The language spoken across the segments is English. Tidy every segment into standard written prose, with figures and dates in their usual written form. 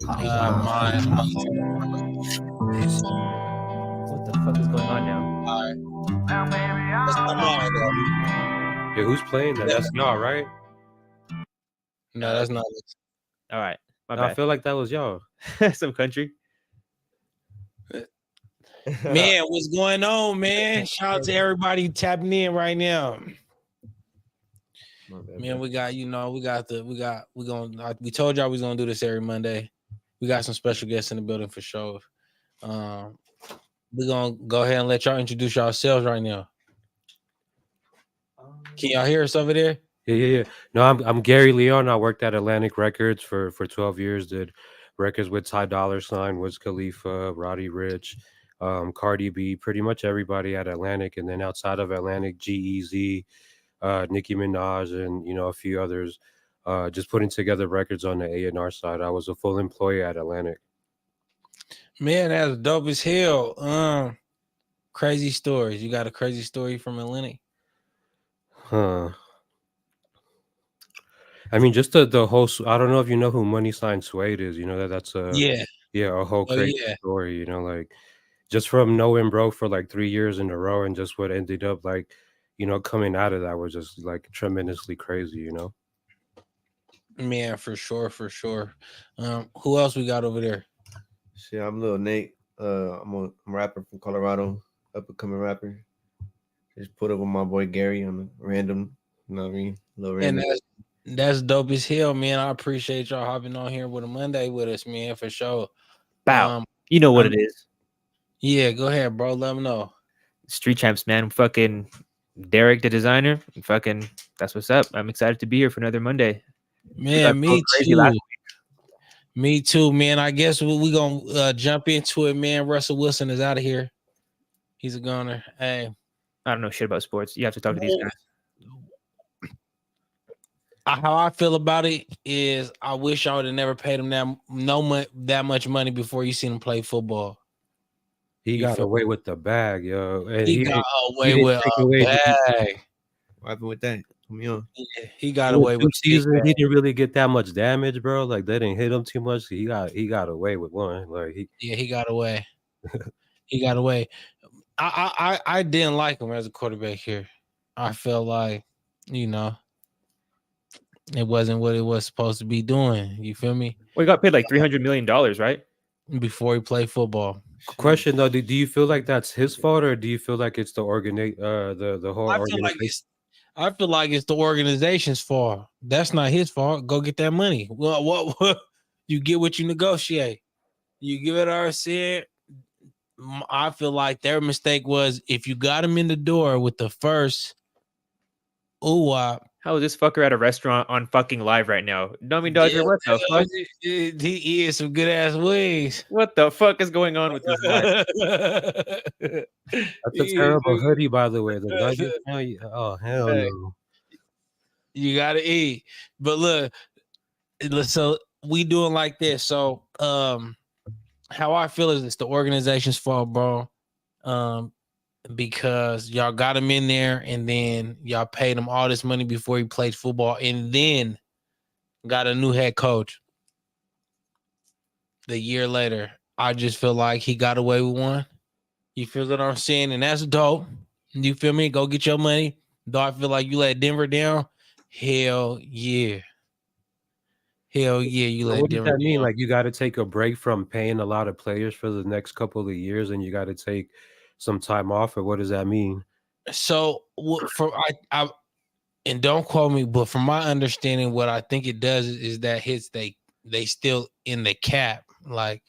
Mine. What the fuck is going on now? That's not mine, though. Yeah, who's playing that? That's y'all, right? No, that's not. All right, my I bad. feel like that was y'all. Some country. Man, what's going on, man? Shout out to everybody tapping in right now. Man, we got, we told y'all we was gonna do this every Monday. We got some special guests in the building for sure. We're gonna go ahead and let y'all introduce yourselves right now. Can y'all hear us over there? Yeah. No, I'm Gary Leon. I worked at Atlantic Records for 12 years. Did records with Ty Dolla $ign, Wiz Khalifa, Roddy Ricch, Cardi B, pretty much everybody at Atlantic, and then outside of Atlantic, G-Eazy, Nicki Minaj, and a few others. Just putting together records on the A&R side. I was a full employee at Atlantic. Man, that's dope as hell. Crazy stories. You got a crazy story from Atlantic? Huh. I mean, just the whole. I don't know if you know who Money Sign Suede is. You know that's a a whole crazy story. Like just from knowing bro for like 3 years in a row, and just what ended up like, coming out of that was just like tremendously crazy. Man, for sure. Who else we got over there? Shit, I'm Lil Nate. I'm a rapper from Colorado, up and coming rapper. Just put up with my boy Gary on a random, you know what I mean? Little random. And that's dope as hell, man. I appreciate y'all hopping on here with a Monday with us, man, for sure. Bow. You know what it is. Yeah, go ahead, bro. Let them know. Street Champs, man. Fucking Deryk, the designer. Fucking, that's what's up. I'm excited to be here for another Monday. Man, me too. Me too, man. I guess we gonna jump into it, man. Russell Wilson is out of here. He's a goner. Hey, I don't know shit about sports. You have to talk to these guys. How I feel about it is, I wish I would have never paid him that much money before you seen him play football. He got away with the bag, yo. And he got away with a bag. What happened with that? Yeah, he got away with season. He didn't really get that much damage, bro. Like they didn't hit him too much. He got away with one. Like he got away. He got away. I didn't like him as a quarterback here. I felt like, it wasn't what it was supposed to be doing. You feel me? Well, he got paid like $300 million, right? Before he played football. Question though, do you feel like that's his fault, or do you feel like it's the the whole organization? I feel like it's the organization's fault. That's not his fault. Go get that money. Well, what you get what you negotiate. You give it our said. I feel like their mistake was, if you got him in the door with the first how is this fucker at a restaurant on fucking live right now? Dummy Dodger, what the fuck? He is some good ass wings. What the fuck is going on with this live? That's a terrible hoodie, by the way. Oh hell no. You gotta eat. But look, so we doing like this. So how I feel is it's the organization's fault, bro. Because y'all got him in there, and then y'all paid him all this money before he played football, and then got a new head coach. The year later, I just feel like he got away with one. You feel what I'm saying? And that's dope. You feel me? Go get your money. Though I feel like you let Denver down. Hell yeah. You let what does Denver that mean? down. Like you got to take a break from paying a lot of players for the next couple of years, and you got to take some time off, or what does that mean? So I and don't quote me, but from my understanding, what I think it does is that they still in the cap. Like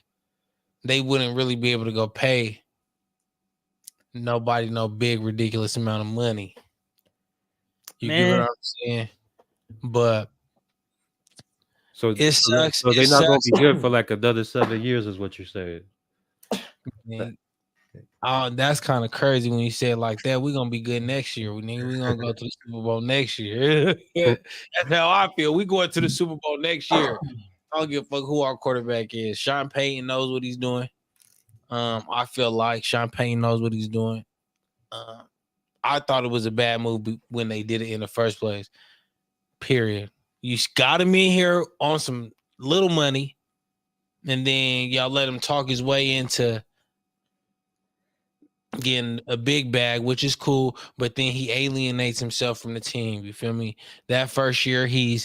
they wouldn't really be able to go pay nobody no big ridiculous amount of money. You get what I'm saying? But so it sucks. So they're not gonna be good for like another 7 years, is what you're saying. That's kind of crazy when you say it like that. We're gonna be good next year. We're gonna go to the Super Bowl next year. That's how I feel. We going to the Super Bowl next year. I don't give a fuck who our quarterback is. Sean Payton knows what he's doing. I feel like Sean Payton knows what he's doing. I thought it was a bad move when they did it in the first place. Period. You got him in here on some little money. and then y'all let him talk his way into getting a big bag, which is cool. But then he alienates himself from the team. You feel me? That first year, he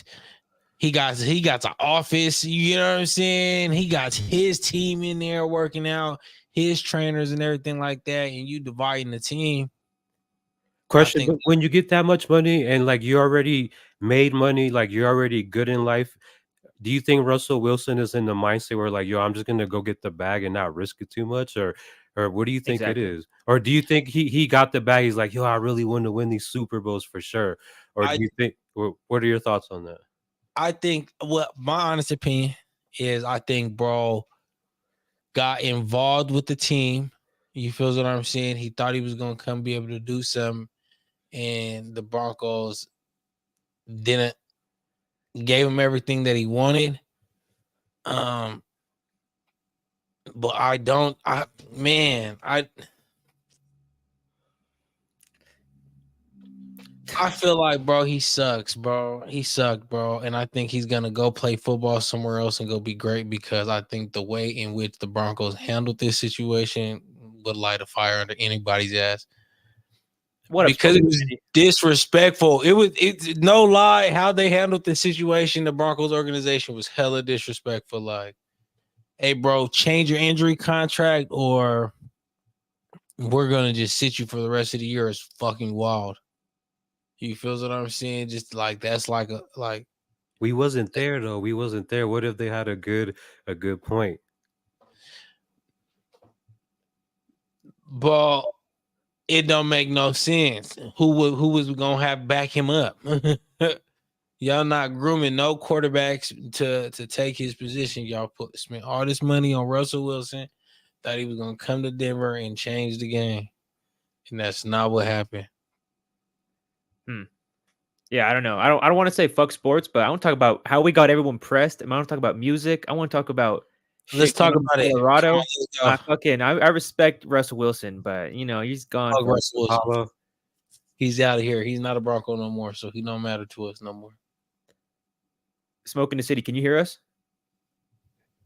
got the office. You know what I'm saying? He got his team in there working out, his trainers and everything like that, and you dividing the team. Question: but when you get that much money and like you already made money, like you're already good in life, do you think Russell Wilson is in the mindset where like, yo, I'm just gonna go get the bag and not risk it too much, or what do you think it is? Or do you think he got the bag? He's like, yo, I really want to win these Super Bowls for sure. Or do you think? What are your thoughts on that? I think what my honest opinion is, I think bro got involved with the team. You feel what I'm saying? He thought he was gonna come be able to do something, and the Broncos didn't gave him everything that he wanted. But I feel like, bro, he sucks, bro. He sucked, bro. And I think he's going to go play football somewhere else and go be great, because I think the way in which the Broncos handled this situation would light a fire under anybody's ass. Because it was disrespectful. It's no lie. How they handled the situation, the Broncos organization was hella disrespectful. Like, hey, bro, change your injury contract or we're going to just sit you for the rest of the year. Is fucking wild. You feel what I'm saying? Just like that's like we wasn't there though. We wasn't there. What if they had a good point? But it don't make no sense. Who was gonna have back him up? Y'all not grooming no quarterbacks to take his position. Y'all spent all this money on Russell Wilson. Thought he was gonna come to Denver and change the game, and that's not what happened. Yeah, I don't know. I don't want to say fuck sports, but I want to talk about how we got everyone pressed. I want to talk about music. I want to talk about. Let's talk about it. Colorado. I respect Russell Wilson, but you know he's gone. Russell Wilson. He's out of here. He's not a Bronco no more, so he don't matter to us no more. Smoke in the City. Can you hear us?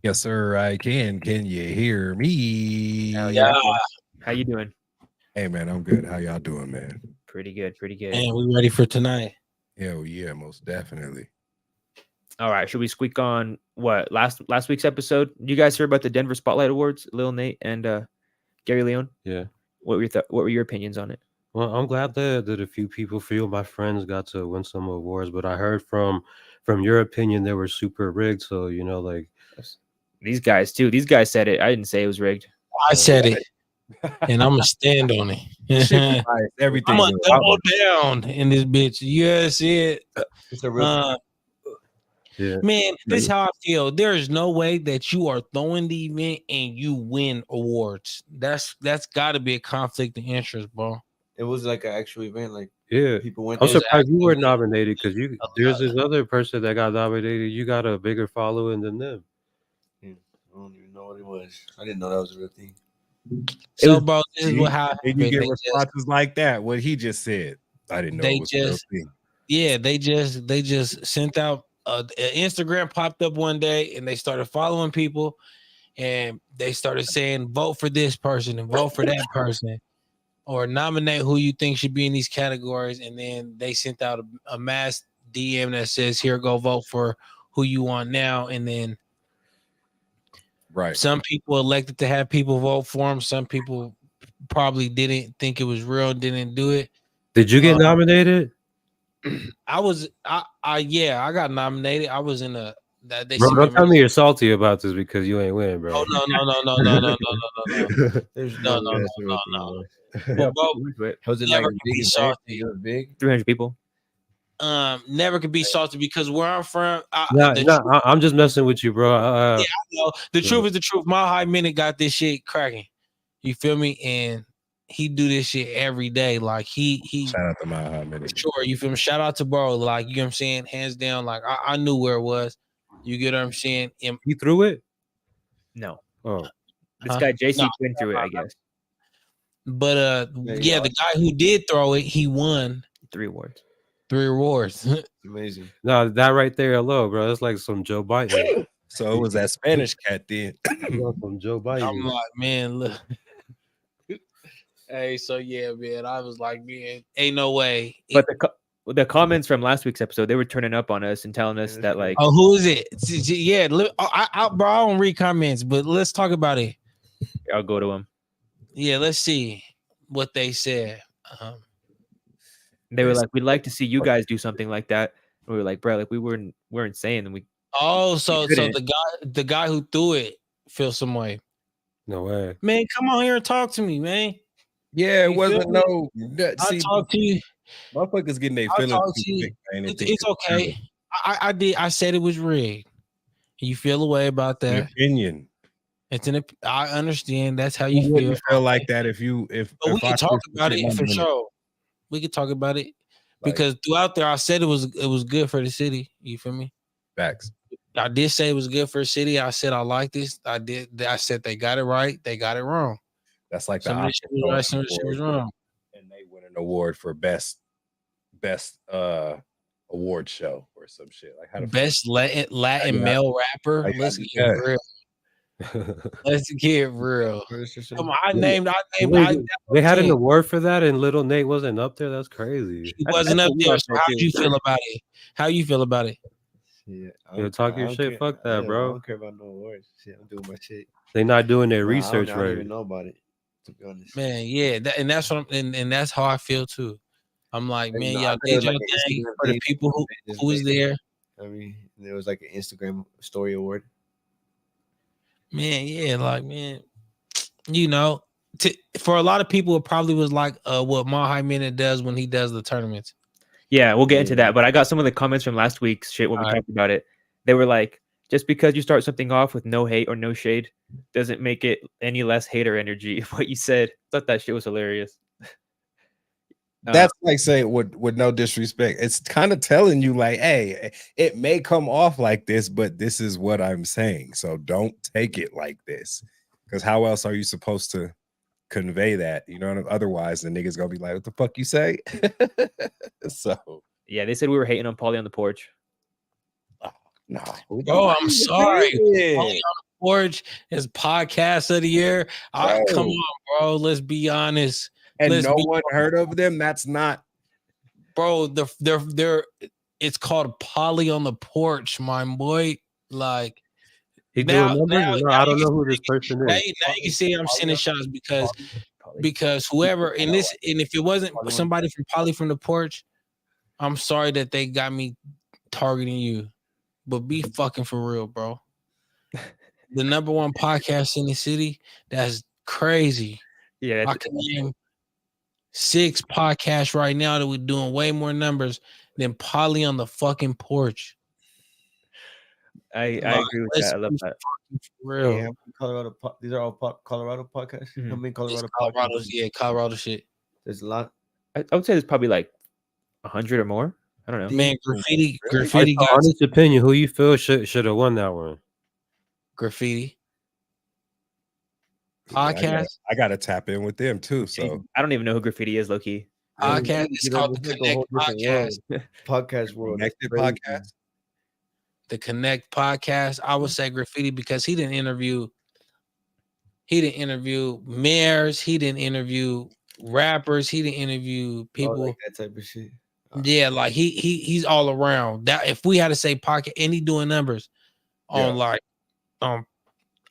Yes, sir. I can. Can you hear me? Yeah. How you doing? Hey, man, I'm good. How y'all doing, man? Pretty good. Pretty good. And we ready for tonight? Hell yeah, most definitely. All right. Should we squeak on what last week's episode? You guys hear about the Denver Spotlight Awards? Lil Nate and Gary Leon. Yeah. What were your opinions on it? Well, I'm glad that a few of my friends got to win some awards, but I heard from your opinion they were super rigged. So you know, like these guys too. These guys said it. I didn't say it was rigged. I said it, and I'm gonna stand on it. Everything. I'm gonna double down in this bitch. Yes, it. It's a real. Yeah. Man, this is how I feel. There is no way that you are throwing the event and you win awards. That's got to be a conflict of interest, bro. It was like an actual event. Like people went. I'm surprised you were nominated because there's this other person that got nominated. You got a bigger following than them. I don't even know what it was. I didn't know that was a real thing. So, bro, this is what happened. You get responses like that. What he just said, I didn't know. It was a real thing. Yeah, they just sent out. Instagram popped up one day, and they started following people, and they started saying, "Vote for this person and vote for that person, or nominate who you think should be in these categories." And then they sent out a mass DM that says, "Here, go vote for who you want now." And then, right, some people elected to have people vote for them. Some people probably didn't think it was real, didn't do it. Did you get nominated? I got nominated. I was in a that they. Bro, don't tell me you're salty about this because you ain't winning, bro. Oh no. There's no. Well, bro, was it like big? 300 people. Never could be salty because where I'm from. I'm just messing with you, bro. Yeah, I know. The truth is the truth. My high minute got this shit cracking. You feel me? And he do this shit every day. Like he shout out to my high minute. Sure, you feel me? Shout out to bro. Like, you know what I'm saying? Hands down. Like I knew where it was. You get what I'm saying? He threw it? No. Oh. This guy JC went through it, I guess. But the guy who did throw it, he won 3 awards. 3 awards. Amazing. No, that right there alone, bro. That's like some Joe Biden. So it was that Spanish cat then. From Joe Biden. I'm like, man, look. Hey, so yeah, man. I was like, man, ain't no way. But the comments from last week's episode, they were turning up on us and telling us that like, oh, who is it? Yeah, bro, I don't read comments, but let's talk about it. I'll go to them. Yeah, let's see what they said. They were like, we'd like to see you guys do something like that. And we were like, bro, like we weren't saying, and we. Oh, so the guy who threw it feels some way. No way, man. Come on here and talk to me, man. Yeah, it You wasn't feel me? no. I'll talk to you. Motherfuckers getting their I'll feelings. talk to you. It's okay. I said it was rigged. You feel a way about An that. opinion. I understand. That's how You you wouldn't feel. feel like that if But we can talk about it for sure. We could talk about it because throughout there, I said it was good for the city. You feel me? Facts. I did say it was good for the city. I said I like this. I did. I said they got it right. They got it wrong. That's like Some of the shit was right. Some of the shit was wrong. And they win an award for best award show or some shit. Like how the Best Latin male rapper. Let's get real. Let's get real. Come on, They had an award for that, and Little Nate wasn't up there. That's crazy. He wasn't up there. So how do you feel about it? How you feel about it? Yeah, talk your shit. Fuck that, bro. I don't care about no awards. Shit, I'm doing my shit. They not doing their research I right. don't even know about it, to be honest. Man, yeah, and that's what and that's how I feel too. I'm like, man, y'all did your thing for the people who was there. I mean, there was like an Instagram story award. Man, yeah, like man, you know, for a lot of people, it probably was like what Mahai Minute does when he does the tournaments. Yeah, we'll get into that. But I got some of the comments from last week's shit when we talked about it. They were like, just because you start something off with no hate or no shade doesn't make it any less hater energy. What you said, thought that shit was hilarious. That's like saying with no disrespect. It's kind of telling you like, hey, it may come off like this, but this is what I'm saying. So don't take it like this. Because how else are you supposed to convey that? You know, otherwise the niggas gonna be like, what the fuck you say? So yeah, they said we were hating on Paulie on the porch. No. Oh, I'm sorry. Paulie on the porch is podcast of the year. Come on, bro. Let's be honest. And no one heard of them. That's not, bro. They're. It's called Paulie on the porch, my boy. Like now, I don't know who this person is. Now you can see I'm sending shots because whoever in this, and if it wasn't somebody from Paulie from the porch, I'm sorry that they got me targeting you. But be fucking for real, bro. The #1 podcast in the city. That's crazy. Yeah, I can name 6 podcasts right now that we're doing way more numbers than Paulie on the fucking porch. I agree with that. I love that. For real. Yeah, Colorado. These are all Colorado podcasts. Mm-hmm. How many Colorado Colorado's, podcasts? yeah, Colorado shit. There's a lot. I would say there's probably like 100 or more. I don't know. Man, graffiti honest opinion, who you feel should have won that one? Graffiti. yeah, Podcast. I gotta tap in with them too. So I don't even know who Graffiti is, low key. Podcast. It's called the Connect Podcast. Podcast world. Connected podcast. The Connect Podcast. I would say Graffiti because he didn't interview mayors. He didn't interview rappers. He didn't interview people. Like that type of shit. Yeah, like he's all around. That if we had to say podcast, and he doing numbers on like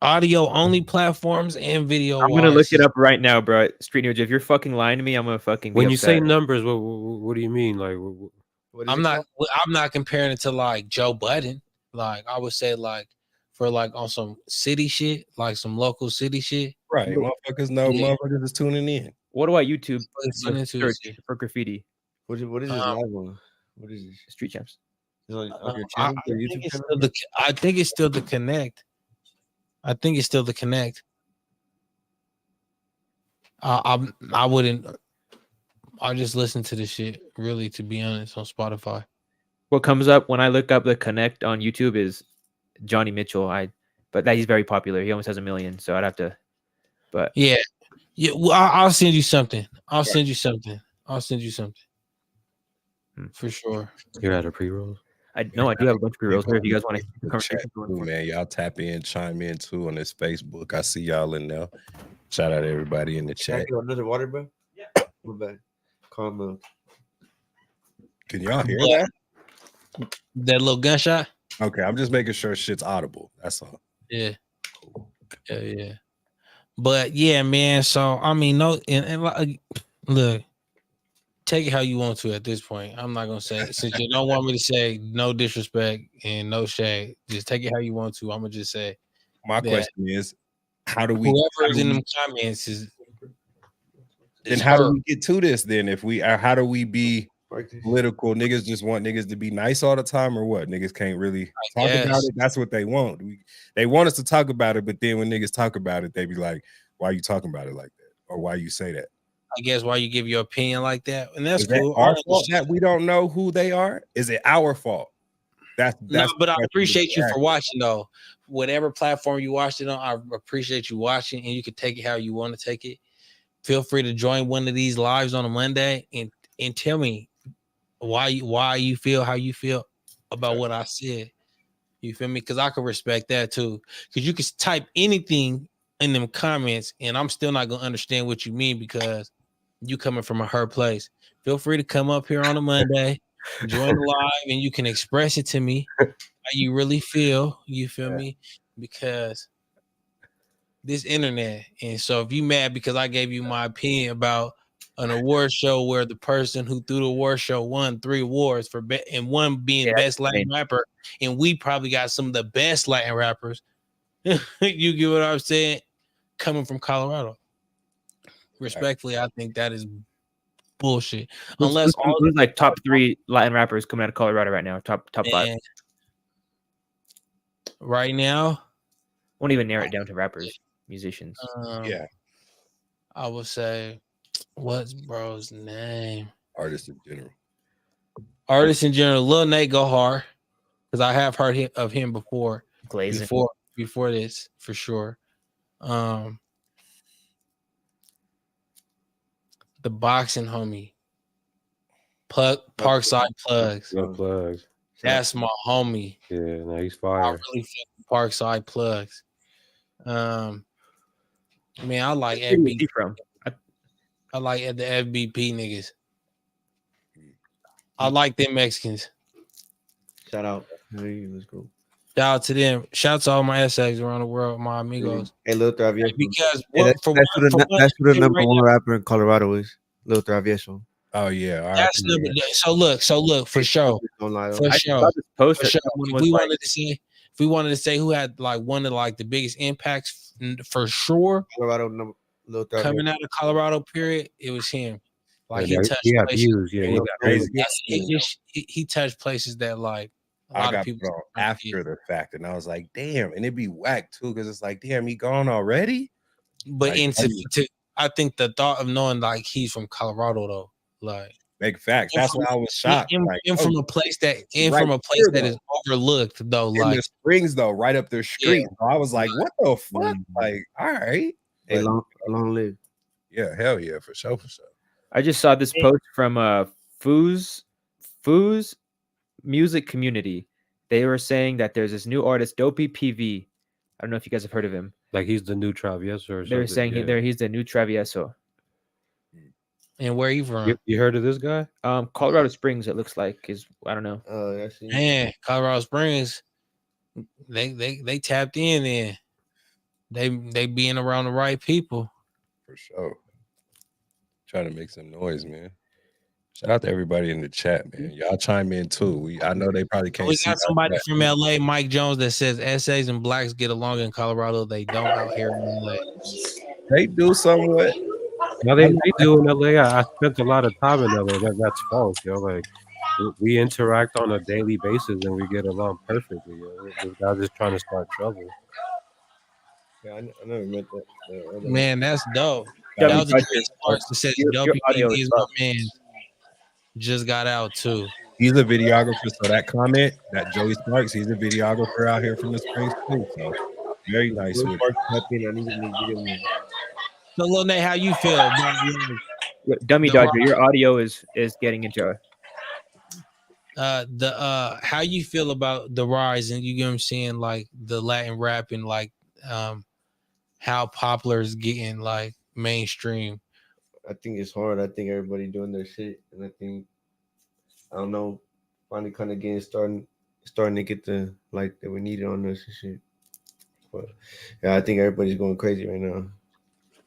audio only platforms and video. I'm gonna look it up right now, bro. Street Ninja, if you're fucking lying to me, I'm gonna fucking. When you say numbers, what do you mean? Like, I'm not comparing it to like Joe Budden. Like I would say like for like on some city shit, like some local city shit. Right, motherfuckers know motherfuckers is tuning in. What about YouTube? Search for Graffiti. What is this live on? What is this? Street Champs. On your channel, I think it's still the Connect. I think it's still the Connect. I wouldn't. I just listen to the shit. Really, to be honest, on Spotify. What comes up when I look up the Connect on YouTube is Johnny Mitchell. But that he's very popular. He almost has 1 million. So I'd have to. But yeah. Well, I'll send you something. I'll send you something. For sure. You're at a pre-roll. I do have a bunch of reels here if you guys want to keep the Chat conversation going. too, For man. Y'all tap in, chime in too on this Facebook. I see y'all in there. Shout out to everybody in the Can I chat. get another water, bro? Yeah. We're back. Calm down. Can y'all hear that? That little gunshot. Okay, I'm just making sure shit's audible. That's all. Yeah. Yeah. But yeah, man. So I mean, no, and like, look, take it how you want to at this point. I'm not gonna say, since you don't want me to say no disrespect and no shade, just take it how you want to. I'm gonna just say My that question is, how do we? whoever is in them comments is Then how her. do we get to this? Then if we are, how do we be political? Niggas just want niggas to be nice all the time, or what? Niggas can't really talk about it. That's what they want. They want us to talk about it, but then when niggas talk about it, they be like, "Why you talking about it like that?" Or "Why you say that?" I guess why you give your opinion like that, and that's is cool. That our fault that we don't know who they are? Is it our fault? That's no, but I appreciate you for watching though. Whatever platform you watched it on, I appreciate you watching, and you can take it how you want to take it. Feel free to join one of these lives on a Monday and tell me why you feel how you feel about what I said. You feel me? Because I can respect that too. Because you can type anything in them comments, and I'm still not gonna understand what you mean because you coming from a hurt place. Feel free to come up here on a Monday, join the live, and you can express it to me how you really feel. You feel me? Because this internet, and so if you mad because I gave you my opinion about an award show where the person who threw the award show won 3 awards for and one being best Latin rapper, and we probably got some of the best Latin rappers. You get what I'm saying? Coming from Colorado. Respectfully, I think that is bullshit. Unless who's like top 3 Latin rappers coming out of Colorado right now, top 5. Right now, won't even narrow it down to rappers, musicians. I would say, what's bro's name? Artists in general. Artists in general. Lil Nate go hard because I have heard of him before. Glazing. Before this, for sure. The boxing homie, Parkside Plugs. Plugs. That's my homie. Yeah, no, he's fire. I really think Parkside Plugs. Man, I like FBP. I like the FBP niggas. I like them Mexicans. Shout out. Hey, let's go. Shout out to them. Shout out to all my essays around the world, my amigos. Hey, Lil Travieso. Because that's who the number one rapper in Colorado is. Lil Travieso. Oh yeah. That's so look for sure. For sure. If we wanted to say who had like one of like the biggest impacts for sure, Colorado coming out of Colorado, period, it was him. Like he touched places. He touched places that like a lot of people after the fact, and I was like, damn, and it'd be whack too because it's like, damn, he gone already. But I think the thought of knowing like he's from Colorado though, like big facts. That's why I was shocked. From a place that is overlooked though, in like the Springs though, right up their street. So I was like, what the fuck? Like, all right, hey, long live. Yeah, hell yeah, for sure. I just saw this post from Foo's music community. They were saying that there's this new artist, Dopey PV. I don't know if you guys have heard of him. Like he's the new Travieso or something. They're saying he's the new Travieso. And where are you from? You heard of this guy? Colorado Springs, it looks like is I don't know. Man, Colorado Springs, they tapped in then. They being around the right people. For sure. Trying to make some noise, man. Shout out to everybody in the chat, man. Y'all chime in too. I know they probably can't. We got somebody from LA, Mike Jones, that says essays and blacks get along in Colorado. They don't out here in LA. They do somewhat. No, they do in LA. I spent a lot of time in LA. That's false, yo. Like we interact on a daily basis and we get along perfectly. Yo. This guy's just trying to start trouble. Yeah, I never met that. Man, that's dope. That was the Sparks that says WPD is my man. Just got out too. He's a videographer, so that comment, that Joey Sparks, he's a videographer out here from the Springs too. So very nice. So Lil Nate, how you feel? Dummy Dodger, your audio is getting into how you feel about the rise, and you know what I'm saying, like the Latin rap and like how popular is getting like mainstream. I think it's hard. I think everybody doing their shit, and I think I don't know, finally kind of getting starting to get the like that we needed on us and shit. But yeah, I think everybody's going crazy right now.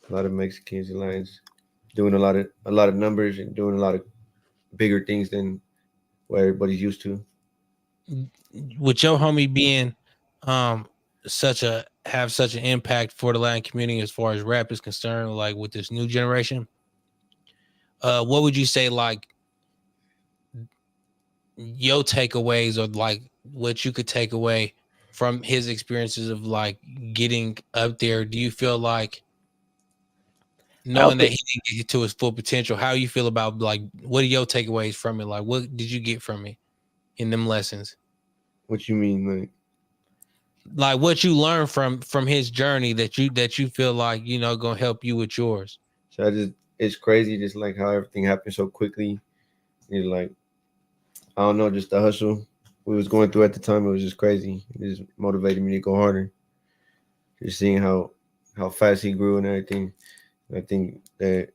A lot of Mexicans and Lions doing a lot of numbers and doing a lot of bigger things than what everybody's used to. With your homie being such an impact for the Latin community as far as rap is concerned, like with this new generation, what would you say like your takeaways, or like what you could take away from his experiences of like getting up there? Do you feel like, knowing that he didn't get to his full potential, how you feel about like, what are your takeaways from it? Like, what did you get from it in them lessons? What you mean, Like what you learned from his journey that you feel like, you know, gonna help you with yours? So it's crazy, just like how everything happened so quickly. It's like, I don't know, just the hustle we was going through at the time. It was just crazy. It just motivated me to go harder. Just seeing how fast he grew and everything. I think that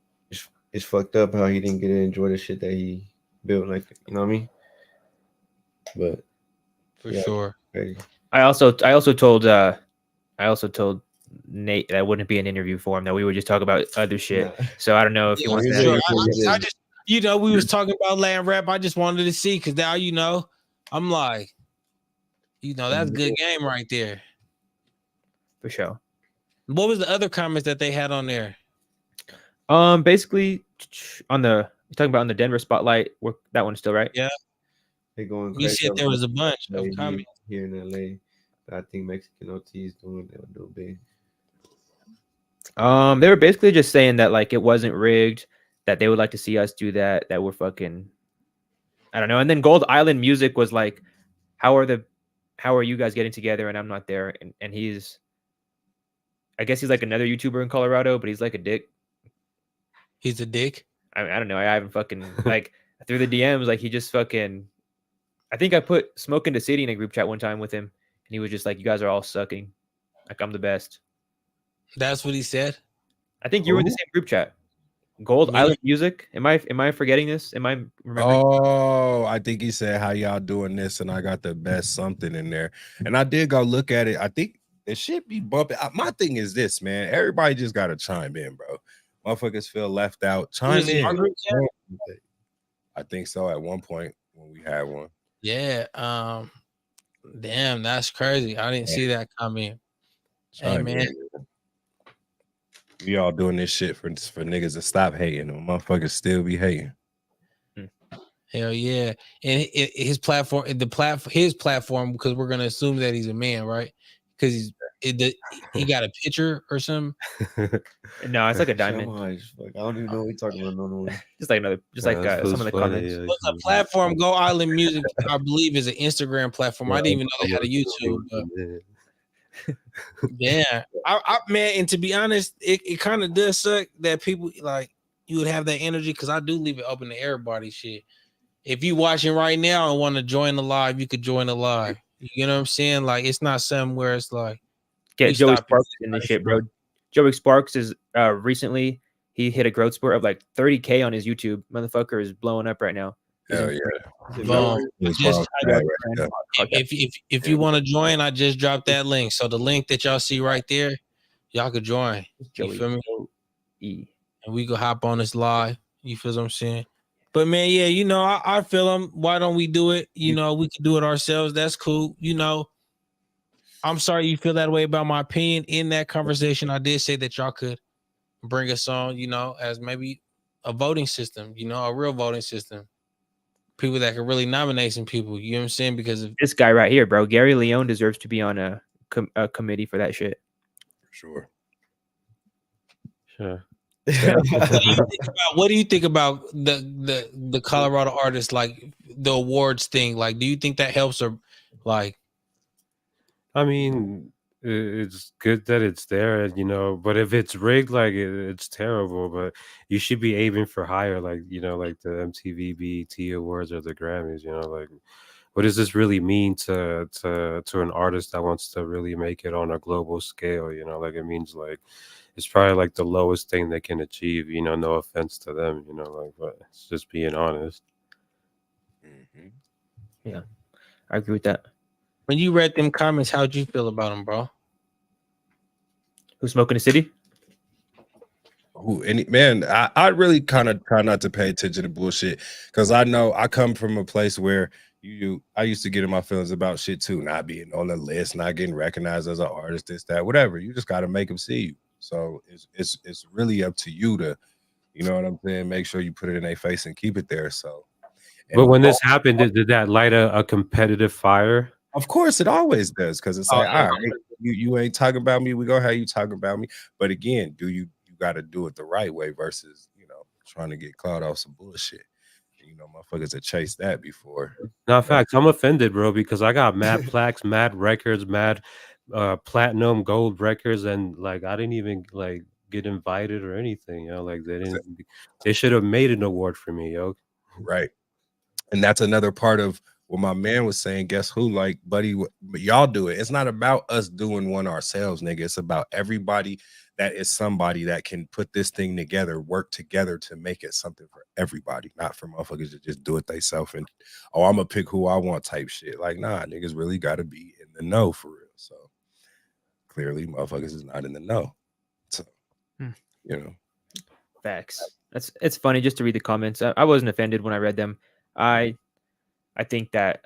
it's fucked up how he didn't get to enjoy the shit that he built. Like, you know what I mean? But For sure. Crazy. I also told Nate that wouldn't be an interview for him, that we would just talk about other shit. Nah. So I don't know if he wants to. Sure. I just, you know, we was talking about Latin rap. I just wanted to see, because now, you know, I'm like, you know, that's good game right there. For sure. What was the other comments that they had on there? Basically on the, you're talking about on the Denver spotlight, that one's still right. Yeah. They going You crazy. said there was a bunch of comments here in LA. But I think Mexican OT is doing big. They were basically just saying that like it wasn't rigged, that they would like to see us do that, that we're fucking, I don't know. And then Gold Island Music was like, how are you guys getting together and I'm not there? And he's, I guess he's like another YouTuber in Colorado, but he's like a dick. He's a dick. I mean, I don't know. I haven't fucking like through the DMs, like he just fucking, I think I put Smoke in the City in a group chat one time with him, and he was just like, you guys are all sucking. Like, I'm the best. That's what he said. I think you were in the same group chat. Gold Island Music. Am I forgetting this? Am I remembering? Oh, I think he said, how y'all doing this? And I got the best something in there. And I did go look at it. I think it should be bumping. My thing is this, man. Everybody just got to chime in, bro. Motherfuckers feel left out. Chime in. I think so at one point when we had one. Yeah. Damn, that's crazy. I didn't see that coming. Hey, man. We all doing this shit for niggas to stop hating. Them motherfuckers still be hating. Hell yeah. And his platform, his platform, because we're gonna assume that he's a man, right? Because he got a picture or something. No, it's like a diamond. I don't even know what we're talking about. No. Just like some of the comments. What's a platform? Go Island Music, I believe, is an Instagram platform. Yeah, I didn't even know they had a YouTube. Yeah, I man, and to be honest, it kind of does suck that people like you would have that energy, because I do leave it open to everybody. Shit, if you watching right now and want to join the live, you could join the live. You know what I'm saying? Like, it's not something where it's like get Joey Sparks in this shit, bro. Joey Sparks is recently he hit a growth spurt of like 30K on his YouTube. Motherfucker is blowing up right now. Hell yeah. If you want to join, I just dropped that link. So the link that y'all see right there, y'all could join. You feel me? And we could hop on this live. You feel what I'm saying? But man, yeah, you know, I feel them. Why don't we do it? You know, we can do it ourselves. That's cool. You know, I'm sorry you feel that way about my opinion. In that conversation, I did say that y'all could bring us on, you know, as maybe a voting system, you know, a real voting system. People that can really nominate some people, you know what I'm saying? Because of this guy right here, bro, Gary Leone deserves to be on a committee for that shit. For sure. What do you think about the Colorado artists, like the awards thing? Like, do you think that helps, or like? I mean, it's good that it's there, you know. But if it's rigged, like it's terrible. But you should be aiming for higher, like like the MTV BET Awards or the Grammys. You know, like what does this really mean to an artist that wants to really make it on a global scale? You know, like it means like it's probably like the lowest thing they can achieve. You know, no offense to them. You know, like but it's just being honest. Mm-hmm. Yeah, I agree with that. When you read them comments, how'd you feel about them, bro? Who's smoking the city? I really kind of try not to pay attention to bullshit because I know I come from a place where I used to get in my feelings about shit too, not being on the list, not getting recognized as an artist, this, that, whatever. You just got to make them see you. So it's really up to you to, you know what I'm saying, make sure you put it in their face and keep it there. So, But when this happened, did that light a competitive fire? Of course, it always does because it's like, all right, you ain't talking about me. We gonna have you talking about me. But again, you got to do it the right way versus trying to get clout off some bullshit. Motherfuckers that chase that before. No, facts. I'm offended, bro, because I got mad plaques, mad records, mad platinum, gold records, and like I didn't even like get invited or anything. Like they should have made an award for me, yo. Right. And that's another part of what my man was saying. Guess who? Like, buddy, y'all do it. It's not about us doing one ourselves, nigga. It's about everybody that is somebody that can put this thing together, work together to make it something for everybody, not for motherfuckers to just do it themselves and I'm gonna pick who I want type shit. Like, nah, niggas really gotta be in the know for real. So clearly motherfuckers is not in the know. So Facts. It's funny just to read the comments. I wasn't offended when I read them. I think that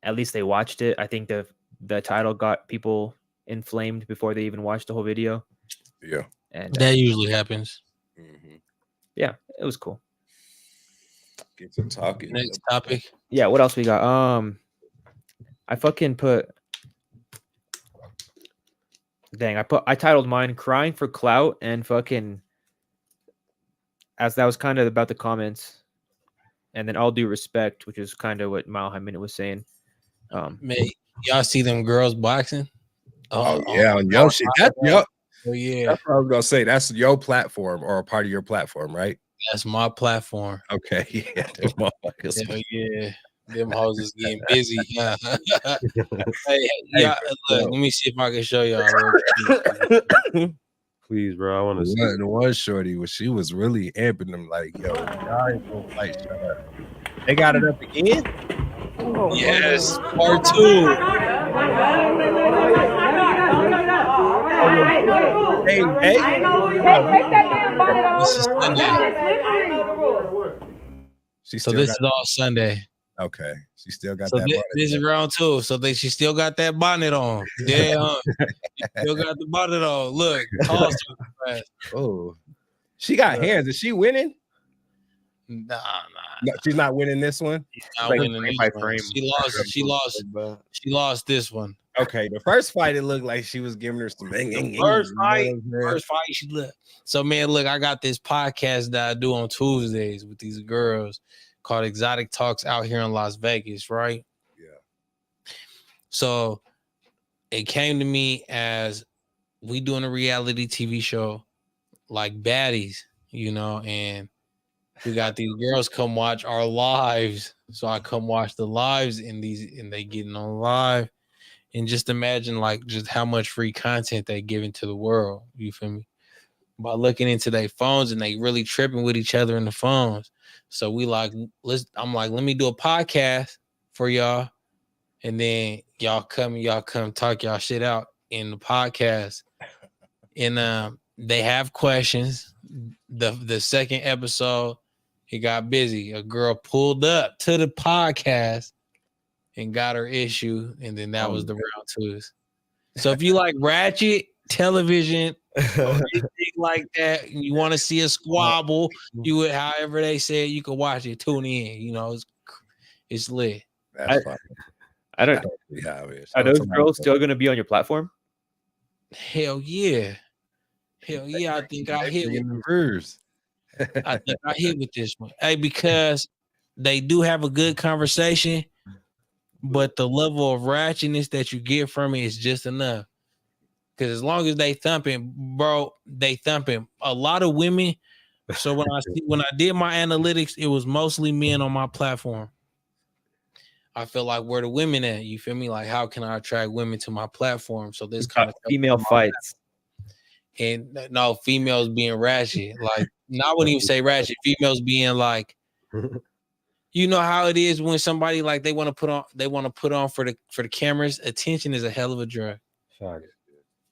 at least they watched it. I think the title got people inflamed before they even watched the whole video. Yeah, and that usually happens. Mm-hmm. Yeah, it was cool. Get to talking. Next topic. Yeah, what else we got? I fucking put. Dang, I titled mine "Crying for Clout" and fucking. As that was kind of about the comments. And then All Due Respect, which is kind of what Mile High Minute was saying. Man, y'all see them girls boxing? Oh yeah, on your shit. Oh yeah. That's what I was gonna say. That's your platform or a part of your platform, right? That's my platform. Okay, yeah, them motherfuckers. Hell yeah, them hoes is getting busy. Hey, yeah, look, let me see if I can show y'all. Please, bro, I want to see. The one shorty she was really amping them like, yo, y'all ain't gonna fight. Shut up. They got it up again. Yes, part 2. Hey, this is Sunday. So this is all Sunday. Okay, she still got so that. This is round 2. So she still got that bonnet on. Yeah, she still got the bonnet on. Look, toss her. Oh, she got hands. Is she winning? Nah. No, she's not winning this one. She's not winning this one. She lost this one. Okay, the first fight it looked like she was giving her some. First fight, she looked. So man, look, I got this podcast that I do on Tuesdays with these girls called Exotic Talks out here in Las Vegas, right? Yeah. So it came to me as we doing a reality TV show like Baddies, and we got these girls come watch our lives. So I come watch the lives and they getting on live. And just imagine like just how much free content they giving to the world. You feel me? By looking into their phones and they really tripping with each other in the phones. So I'm like, let me do a podcast for y'all. And then y'all come talk y'all shit out in the podcast. And they have questions. The second episode, it got busy. A girl pulled up to the podcast and got her issue, and then that was the round 2s. So if you like ratchet television or anything like that, and you want to see a squabble, you would, however they say it, you can watch it. Tune in. It's lit. That's fine. I don't know. Are those girls still going to be on your platform? Hell yeah. I think I hit with hers. I think I hit with this one. Hey, because they do have a good conversation, but the level of ratchetness that you get from it is just enough. Because as long as they thumping, bro, they thumping. A lot of women. So when I did my analytics, it was mostly men on my platform. I feel like where the women at? You feel me? Like, how can I attract women to my platform? So this kind of female fights. And no, females being ratchet. Like, I wouldn't even say ratchet. Females being like, you know how it is when somebody like they want to put on for the cameras. Attention is a hell of a drug.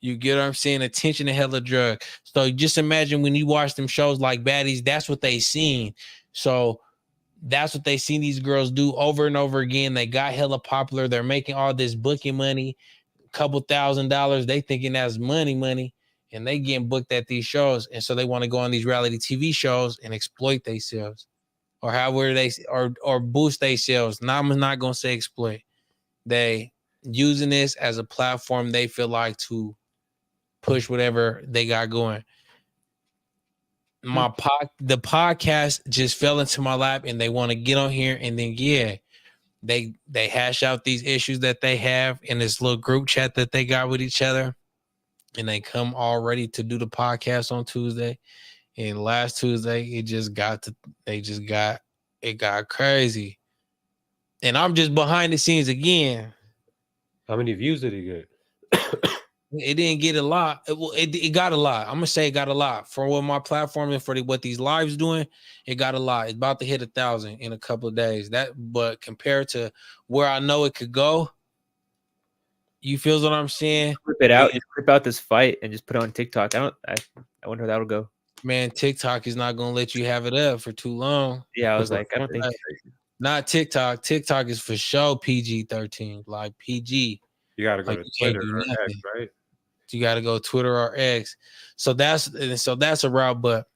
You get what I'm saying? Attention, a hell of a drug. So just imagine when you watch them shows like Baddies, that's what they seen. So that's what they seen these girls do over and over again. They got hella popular. They're making all this booking money, couple $1,000s. They thinking that's money, and they getting booked at these shows. And so they want to go on these reality TV shows and exploit themselves, or however they or boost themselves. Now I'm not gonna say exploit. They using this as a platform they feel like to push whatever they got going. The podcast just fell into my lap, and they want to get on here, and then they hash out these issues that they have in this little group chat that they got with each other, and they come all ready to do the podcast on Tuesday. And last Tuesday, it got crazy, and I'm just behind the scenes again. How many views did he get? It didn't get a lot. It got a lot. I'm gonna say it got a lot for what my platform and for what these lives doing. It got a lot. It's about to hit 1,000 in a couple of days. But compared to where I know it could go, you feel what I'm saying? Clip it out. Just clip out this fight and just put it on TikTok. I wonder how that'll go. Man, TikTok is not gonna let you have it up for too long. Yeah, I was like, I don't think. Not TikTok. TikTok is for sure PG-13, like PG. You gotta go to Twitter or X, right? You gotta go Twitter or X. So that's a route. But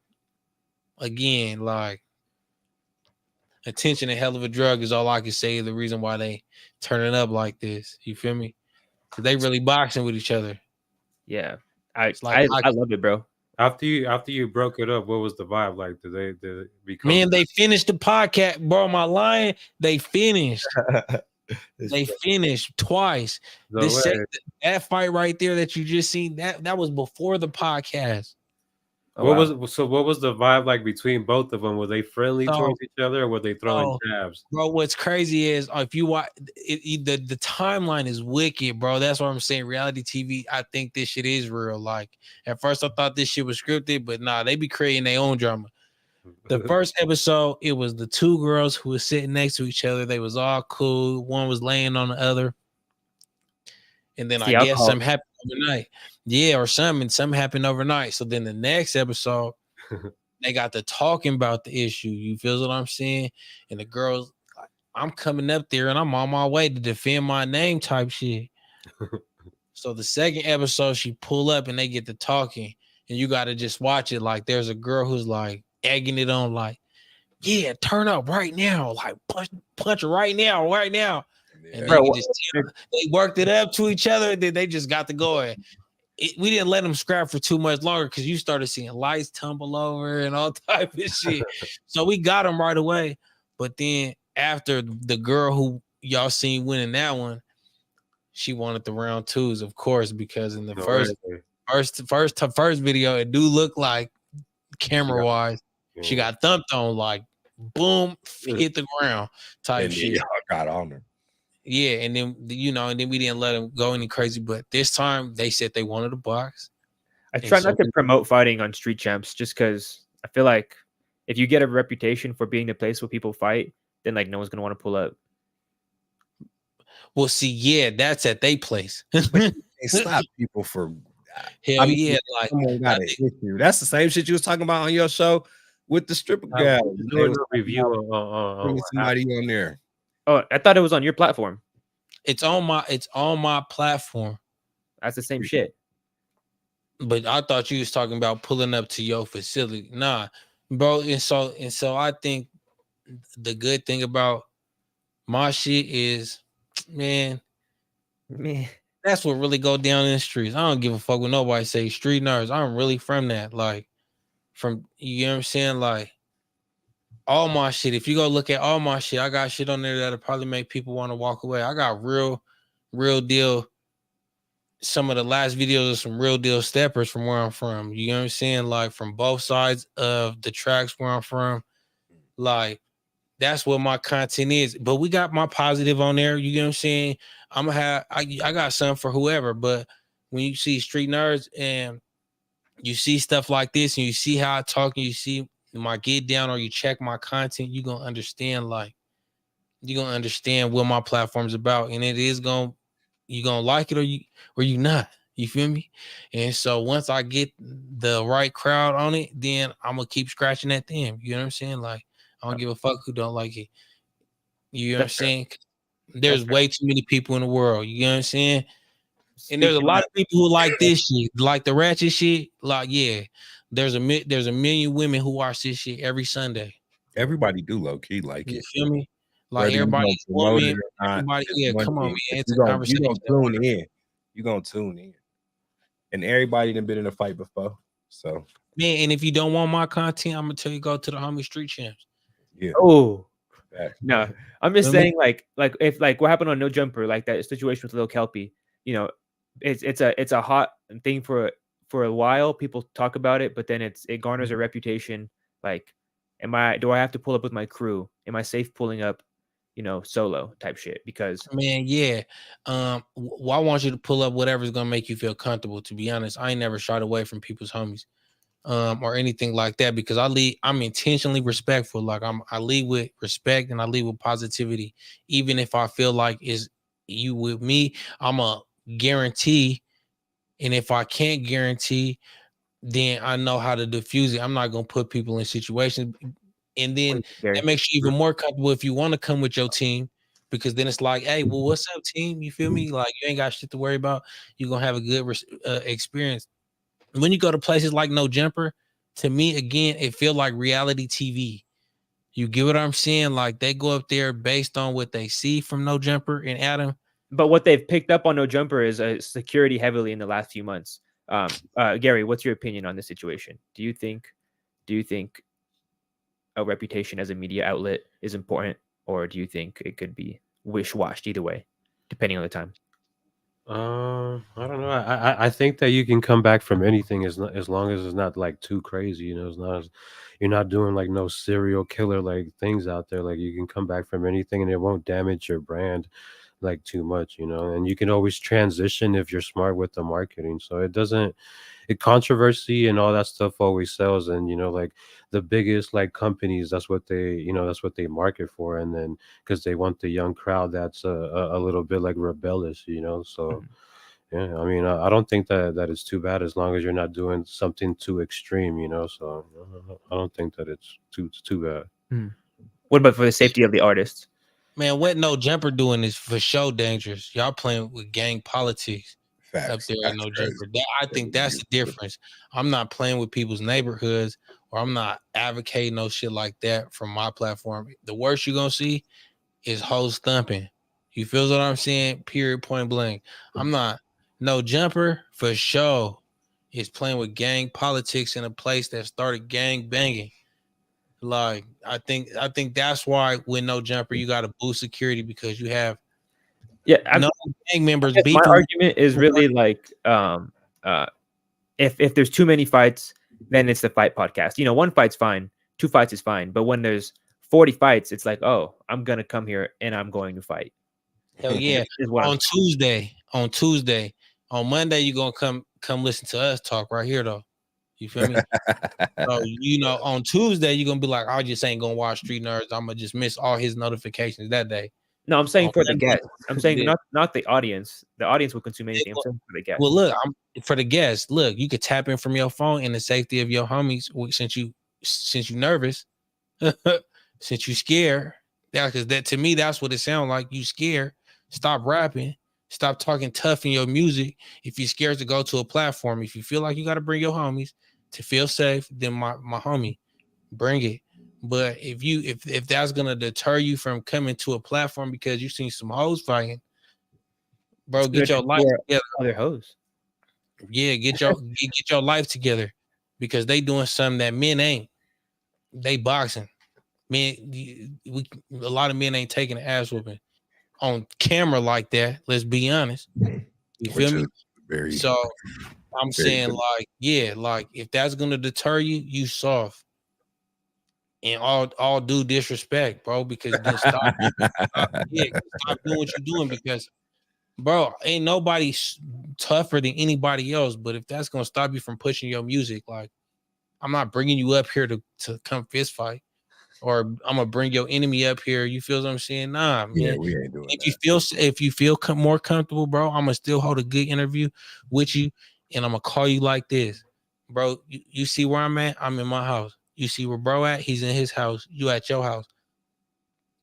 again, like, attention, a hell of a drug is all I can say. The reason why they turning up like this, you feel me? Because they really boxing with each other. Yeah, I love it, bro. After you broke it up, what was the vibe like? Did it become? Man, they finished the podcast, bro. Am I lying? They finished. They finished twice. That fight right there that you just seen, that was before the podcast. What was the vibe like between both of them? Were they friendly towards each other, or were they throwing jabs? Bro, what's crazy is if you watch the timeline is wicked, bro. That's what I'm saying. Reality TV, I think this shit is real. Like, at first I thought this shit was scripted, but nah, they be creating their own drama. The first episode, it was the two girls who were sitting next to each other. They was all cool. One was laying on the other. And then I guess something happened overnight. Yeah, or something happened overnight. So then the next episode, they got to talking about the issue. You feel what I'm saying? And the girls, I'm coming up there and I'm on my way to defend my name type shit. So the second episode, she pull up and they get to talking. And you got to just watch it. Like, there's a girl who's like egging it on, like, yeah, turn up right now. Like, punch right now. And bro, they worked it up to each other, and then they just got to go. We didn't let them scrap for too much longer because you started seeing lights tumble over and all type of shit. So we got them right away. But then after the girl who y'all seen winning that one, she wanted the round twos, of course, because in the first video, it do look like camera wise, she got thumped on, like boom, hit the ground type shit. Y'all got on her. Yeah, and then we didn't let them go any crazy. But this time they said they wanted a box. I try not to promote fighting on Street Champs just because I feel like if you get a reputation for being the place where people fight, then like no one's gonna want to pull up. Well, see, yeah, that's at their place. They stop people for hell yeah, like that's the same shit you was talking about on your show with the stripper guy. Doing a review on somebody on there. Oh, I thought it was on your platform. It's on my platform. That's the same shit. But I thought you was talking about pulling up to your facility. Nah, bro. And so I think the good thing about my shit is, man, that's what really go down in the streets. I don't give a fuck what nobody say. Street nerds. I'm really from that. Like, you know what I'm saying? Like, all my shit. If you go look at all my shit, I got shit on there that'll probably make people want to walk away. I got real deal some of the last videos of some real deal steppers from where I'm from. You know what I'm saying? Like from both sides of the tracks where I'm from. Like that's what my content is. But we got my positive on there. You know what I'm saying? I'm gonna have I got something for whoever. But when you see Street Nerds and you see stuff like this and you see how I talk and you see my get down or you check my content, you're gonna understand what my platform's about. And it is you're gonna like it or you not. You feel me? And so once I get the right crowd on it, then I'm gonna keep scratching at them. You know what I'm saying? Like I don't give a fuck who don't like it. You know what I'm saying? There's way too many people in the world. You know what I'm saying? And there's a lot of people who like this shit, like the ratchet shit. Like, yeah, there's a million women who watch this shit every Sunday. Everybody do low key like You it. feel me? Like Whether everybody's woman, everybody. Yeah, come on, man. It's a conversation. You gonna tune in. You gonna tune in. And everybody done been in a fight before. So man, and if you don't want my content, I'm gonna tell you go to the homie Street Champs. Yeah. Oh. No, I'm just saying, like if like what happened on No Jumper, like that situation with Lil Kelpie, you know, it's a hot thing for a while. People talk about it, but then it garners a reputation. Like, do I have to pull up with my crew? Am I safe pulling up, you know, solo type shit? Because man, yeah, I want you to pull up whatever's gonna make you feel comfortable. To be honest, I ain't never shied away from people's homies. Or anything like that, because I'm intentionally respectful. Like I lead with respect and I lead with positivity. Even if I feel like is you with me, I'm a guarantee. And if I can't guarantee, then I know how to diffuse it. I'm not gonna put people in situations. And then that makes you even more comfortable if you want to come with your team, because then it's like, hey, well, what's up, team? You feel me? Like you ain't got shit to worry about. You're gonna have a good experience. When you go to places like No Jumper, to me, again, it feel like reality TV. You get what I'm saying? Like they go up there based on what they see from No Jumper and Adam. But what they've picked up on No Jumper is security heavily in the last few months. Gary, what's your opinion on this situation? Do you think a reputation as a media outlet is important, or do you think it could be wish-washed either way, depending on the time? I don't know. I think that you can come back from anything as long as it's not like too crazy. You know, it's not you're not doing like no serial killer like things out there. Like you can come back from anything and it won't damage your brand like too much. You know, and you can always transition if you're smart with the marketing. So controversy and all that stuff always sells. And you know, like the biggest like companies, that's what they market for. And then because they want the young crowd that's a little bit like rebellious, you know. So yeah, I mean, I don't think that it's too bad as long as you're not doing something too extreme, you know. So I don't think that it's too bad. What about for the safety of the artists? Man, what No Jumper doing is for sure dangerous. Y'all playing with gang politics. Facts. Up there at No Jumper. I think that's the difference. I'm not playing with people's neighborhoods, or I'm not advocating no shit like that from my platform. The worst you're gonna see is hoes thumping. You feel what I'm saying? Period, point blank. I'm not. No Jumper for sure is playing with gang politics in a place that started gang banging. Like I think that's why with No Jumper you got to boost security, because you have no gang members. My argument is really like if there's too many fights, then it's the fight podcast. You know, one fight's fine, 2 fights is fine, but when there's 40 fights, it's like, oh, I'm gonna come here and I'm going to fight. Hell yeah! On Tuesday, on Monday, you're gonna come listen to us talk right here, though. You feel me? So you know, on Tuesday, you're gonna be like, I just ain't gonna watch Street Nerds. I'm gonna just miss all his notifications that day. No, I'm saying for the guests. I'm saying not the audience. The audience will consume anything. I'm saying for the guests. Well, look, for the guests. Look, you could tap in from your phone in the safety of your homies. Since you nervous, since you scared. Yeah, because that to me, that's what it sounds like. You scared. Stop rapping. Stop talking tough in your music. If you're scared to go to a platform, if you feel like you got to bring your homies to feel safe, then my homie, bring it. But if that's gonna deter you from coming to a platform because you seen some hoes fighting, bro, get your life together. Other hoes. Yeah, get your life together, because they doing something that men ain't. They boxing. Men, a lot of men ain't taking an ass whooping on camera like that. Let's be honest. You feel me? Very. So I'm Very saying, good. like, yeah, like if that's gonna deter you, you soft. And all due disrespect, bro, because then stop doing what you're doing because, bro, ain't nobody tougher than anybody else. But if that's gonna stop you from pushing your music, like, I'm not bringing you up here to come fist fight, or I'm gonna bring your enemy up here. You feel what I'm saying? Nah, man. Yeah, we ain't doing If you feel more comfortable, bro, I'm gonna still hold a good interview with you, and I'm gonna call you like this, bro. You see where I'm at? I'm in my house. You see where bro at? He's in his house. You at your house.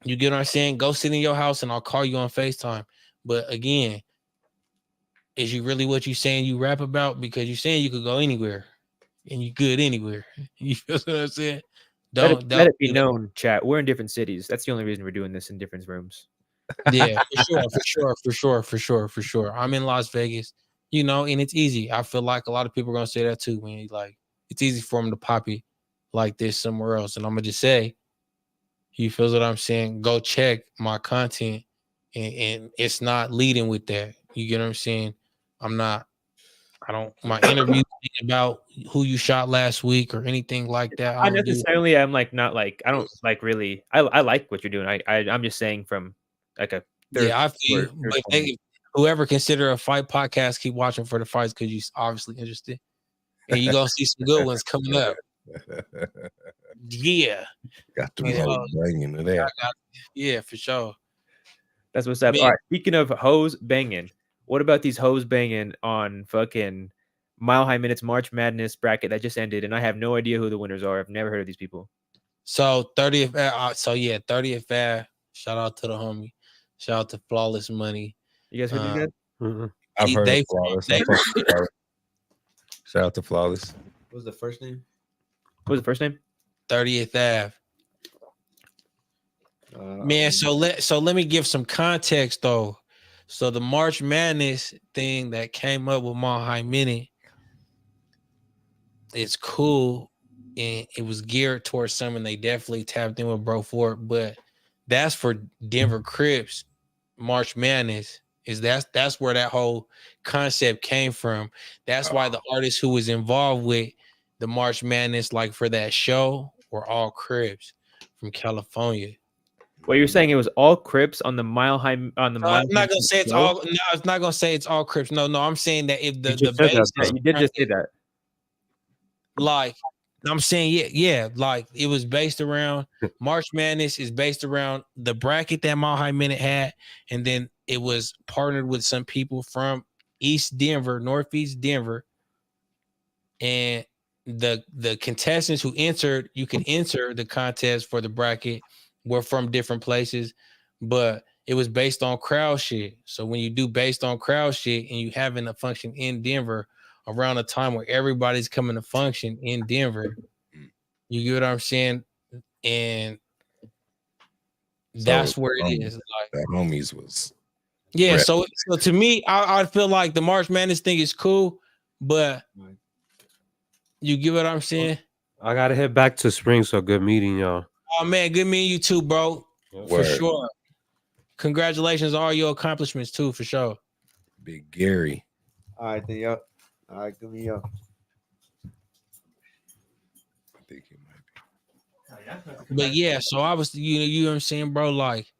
You get what I'm saying? Go sit in your house, and I'll call you on FaceTime. But again, is you really what you saying you rap about? Because you saying you could go anywhere, and you good anywhere. You feel what I'm saying? Let it be do that. known, chat. We're in different cities. That's the only reason we're doing this in different rooms. Yeah, for sure. I'm in Las Vegas, you know, and it's easy. I feel like a lot of people are gonna say that too. When like it's easy for them to pop it like this somewhere else, and I'm gonna just say, you feel what I'm saying? Go check my content, and it's not leading with that. You get what I'm saying? I don't. My interview about who you shot last week or anything like that. I Not don't do. necessarily. I'm like not like I don't like really. I like what you're doing. I'm just saying from like a third. Yeah, I feel. But whoever consider a fight podcast, keep watching for the fights because you're obviously interested, and you're gonna see some good ones coming up. Yeah, got the hoes banging there. Yeah, for sure. That's what's up. Man. All right. Speaking of hoes banging, what about these hoes banging on fucking Mile High Minutes March Madness bracket that just ended? And I have no idea who the winners are. I've never heard of these people. So 30th, 30th Ave. Shout out to the homie. Shout out to Flawless Money. You guys heard these guys? Mm-hmm. I've heard of Flawless. Shout out to Flawless. What was the first name? What was the first name? 30th Ave. Man, so let me give some context though. So the March Madness thing that came up with Mile High Minute, it's cool, and it was geared towards someone they definitely tapped in with Bro Fort, but that's for Denver Crips. March Madness that's where that whole concept came from. That's why the artists who was involved with the March Madness, like for that show, were all Crips from California. Well, you're saying it was all Crips on the Mile High on the. I'm not gonna say it's all. No, it's not gonna say it's all Crips. No, I'm saying that if the base, you did just say that. Like I'm saying, yeah, like it was based around March Madness is based around the bracket that Mile High Minute had, and then it was partnered with some people from East Denver, Northeast Denver, and the contestants who entered, you can enter the contest for the bracket, were from different places, but it was based on crowd shit. So when you do based on crowd shit and you having a function in Denver around a time where everybody's coming to function in Denver, you get what I'm saying? And that's where it is. Like the homies was. Yeah, so to me, I feel like the March Madness thing is cool, but you get what I'm saying? I gotta head back to spring, so good meeting y'all. Oh man, good meeting you too, bro. For sure. Congratulations on all your accomplishments too, for sure. Big Gary. All right, then y'all. All right, good meeting y'all. I think it might be. But yeah, so I was, you know what I'm saying, bro? Like,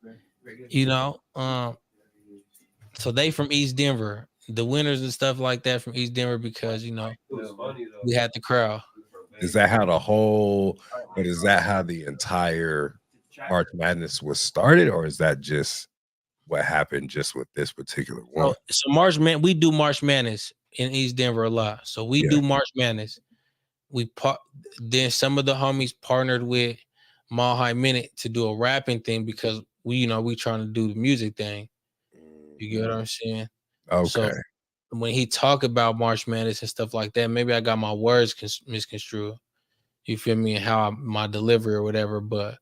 so they from East Denver, the winners and stuff like that from East Denver, because we had the crowd. Is that how the entire March Madness was started, or is that just what happened just with this particular one? So we do March Madness in East Denver a lot. So we do March Madness. Then some of the homies partnered with Mile High Minute to do a rapping thing because we trying to do the music thing. You get what I'm saying? Okay. So when he talk about March Madness and stuff like that, maybe I got my words misconstrued. You feel me? And how my delivery or whatever. But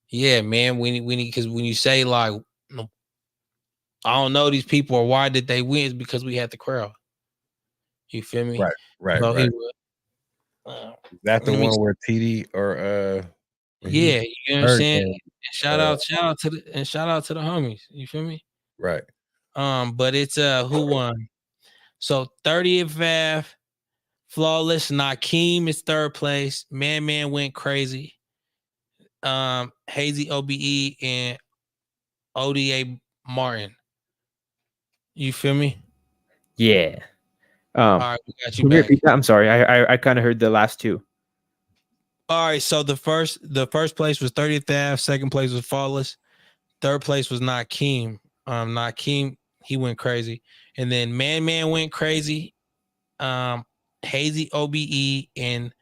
yeah, man, we need because when you say like, I don't know these people or why did they win, it's because we had the crowd. You feel me? Right. So Is that the one where TD or yeah, you know what I'm saying? Shout out to the homies. You feel me? Right. But it's who won? So 30th Ave, Flawless, Nakeem is third place. Man went crazy. Hazy OBE and ODA Martin. You feel me? Yeah. All right, we got you Can you back. repeat that? I'm sorry. I kind of heard the last two. All right, so the first place was 30th Ave, second place was Flawless, third place was Nakeem. Nakeem, he went crazy. And then Man went crazy. Hazy OBE and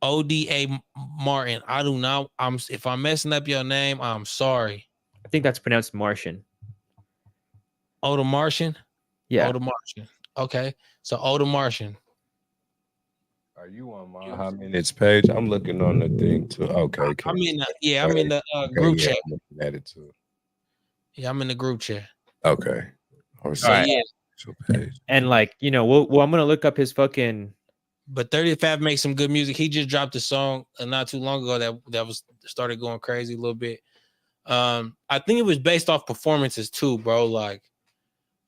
ODA Martin. I do not. If I'm messing up your name, I'm sorry. I think that's pronounced Martian. Oda Martian. Yeah. Oda Martian. Okay, so Oda Martian. Are you on my High Minutes page? I'm looking on the thing too. Okay, I'm in the group chat. I'm looking at it too. Yeah, I'm in the group chat. Okay. So yeah. Page. And like, you know, well, I'm gonna look up his fucking. But 30th Ave makes some good music. He just dropped a song not too long ago that was started going crazy a little bit. I think it was based off performances too, bro. Like,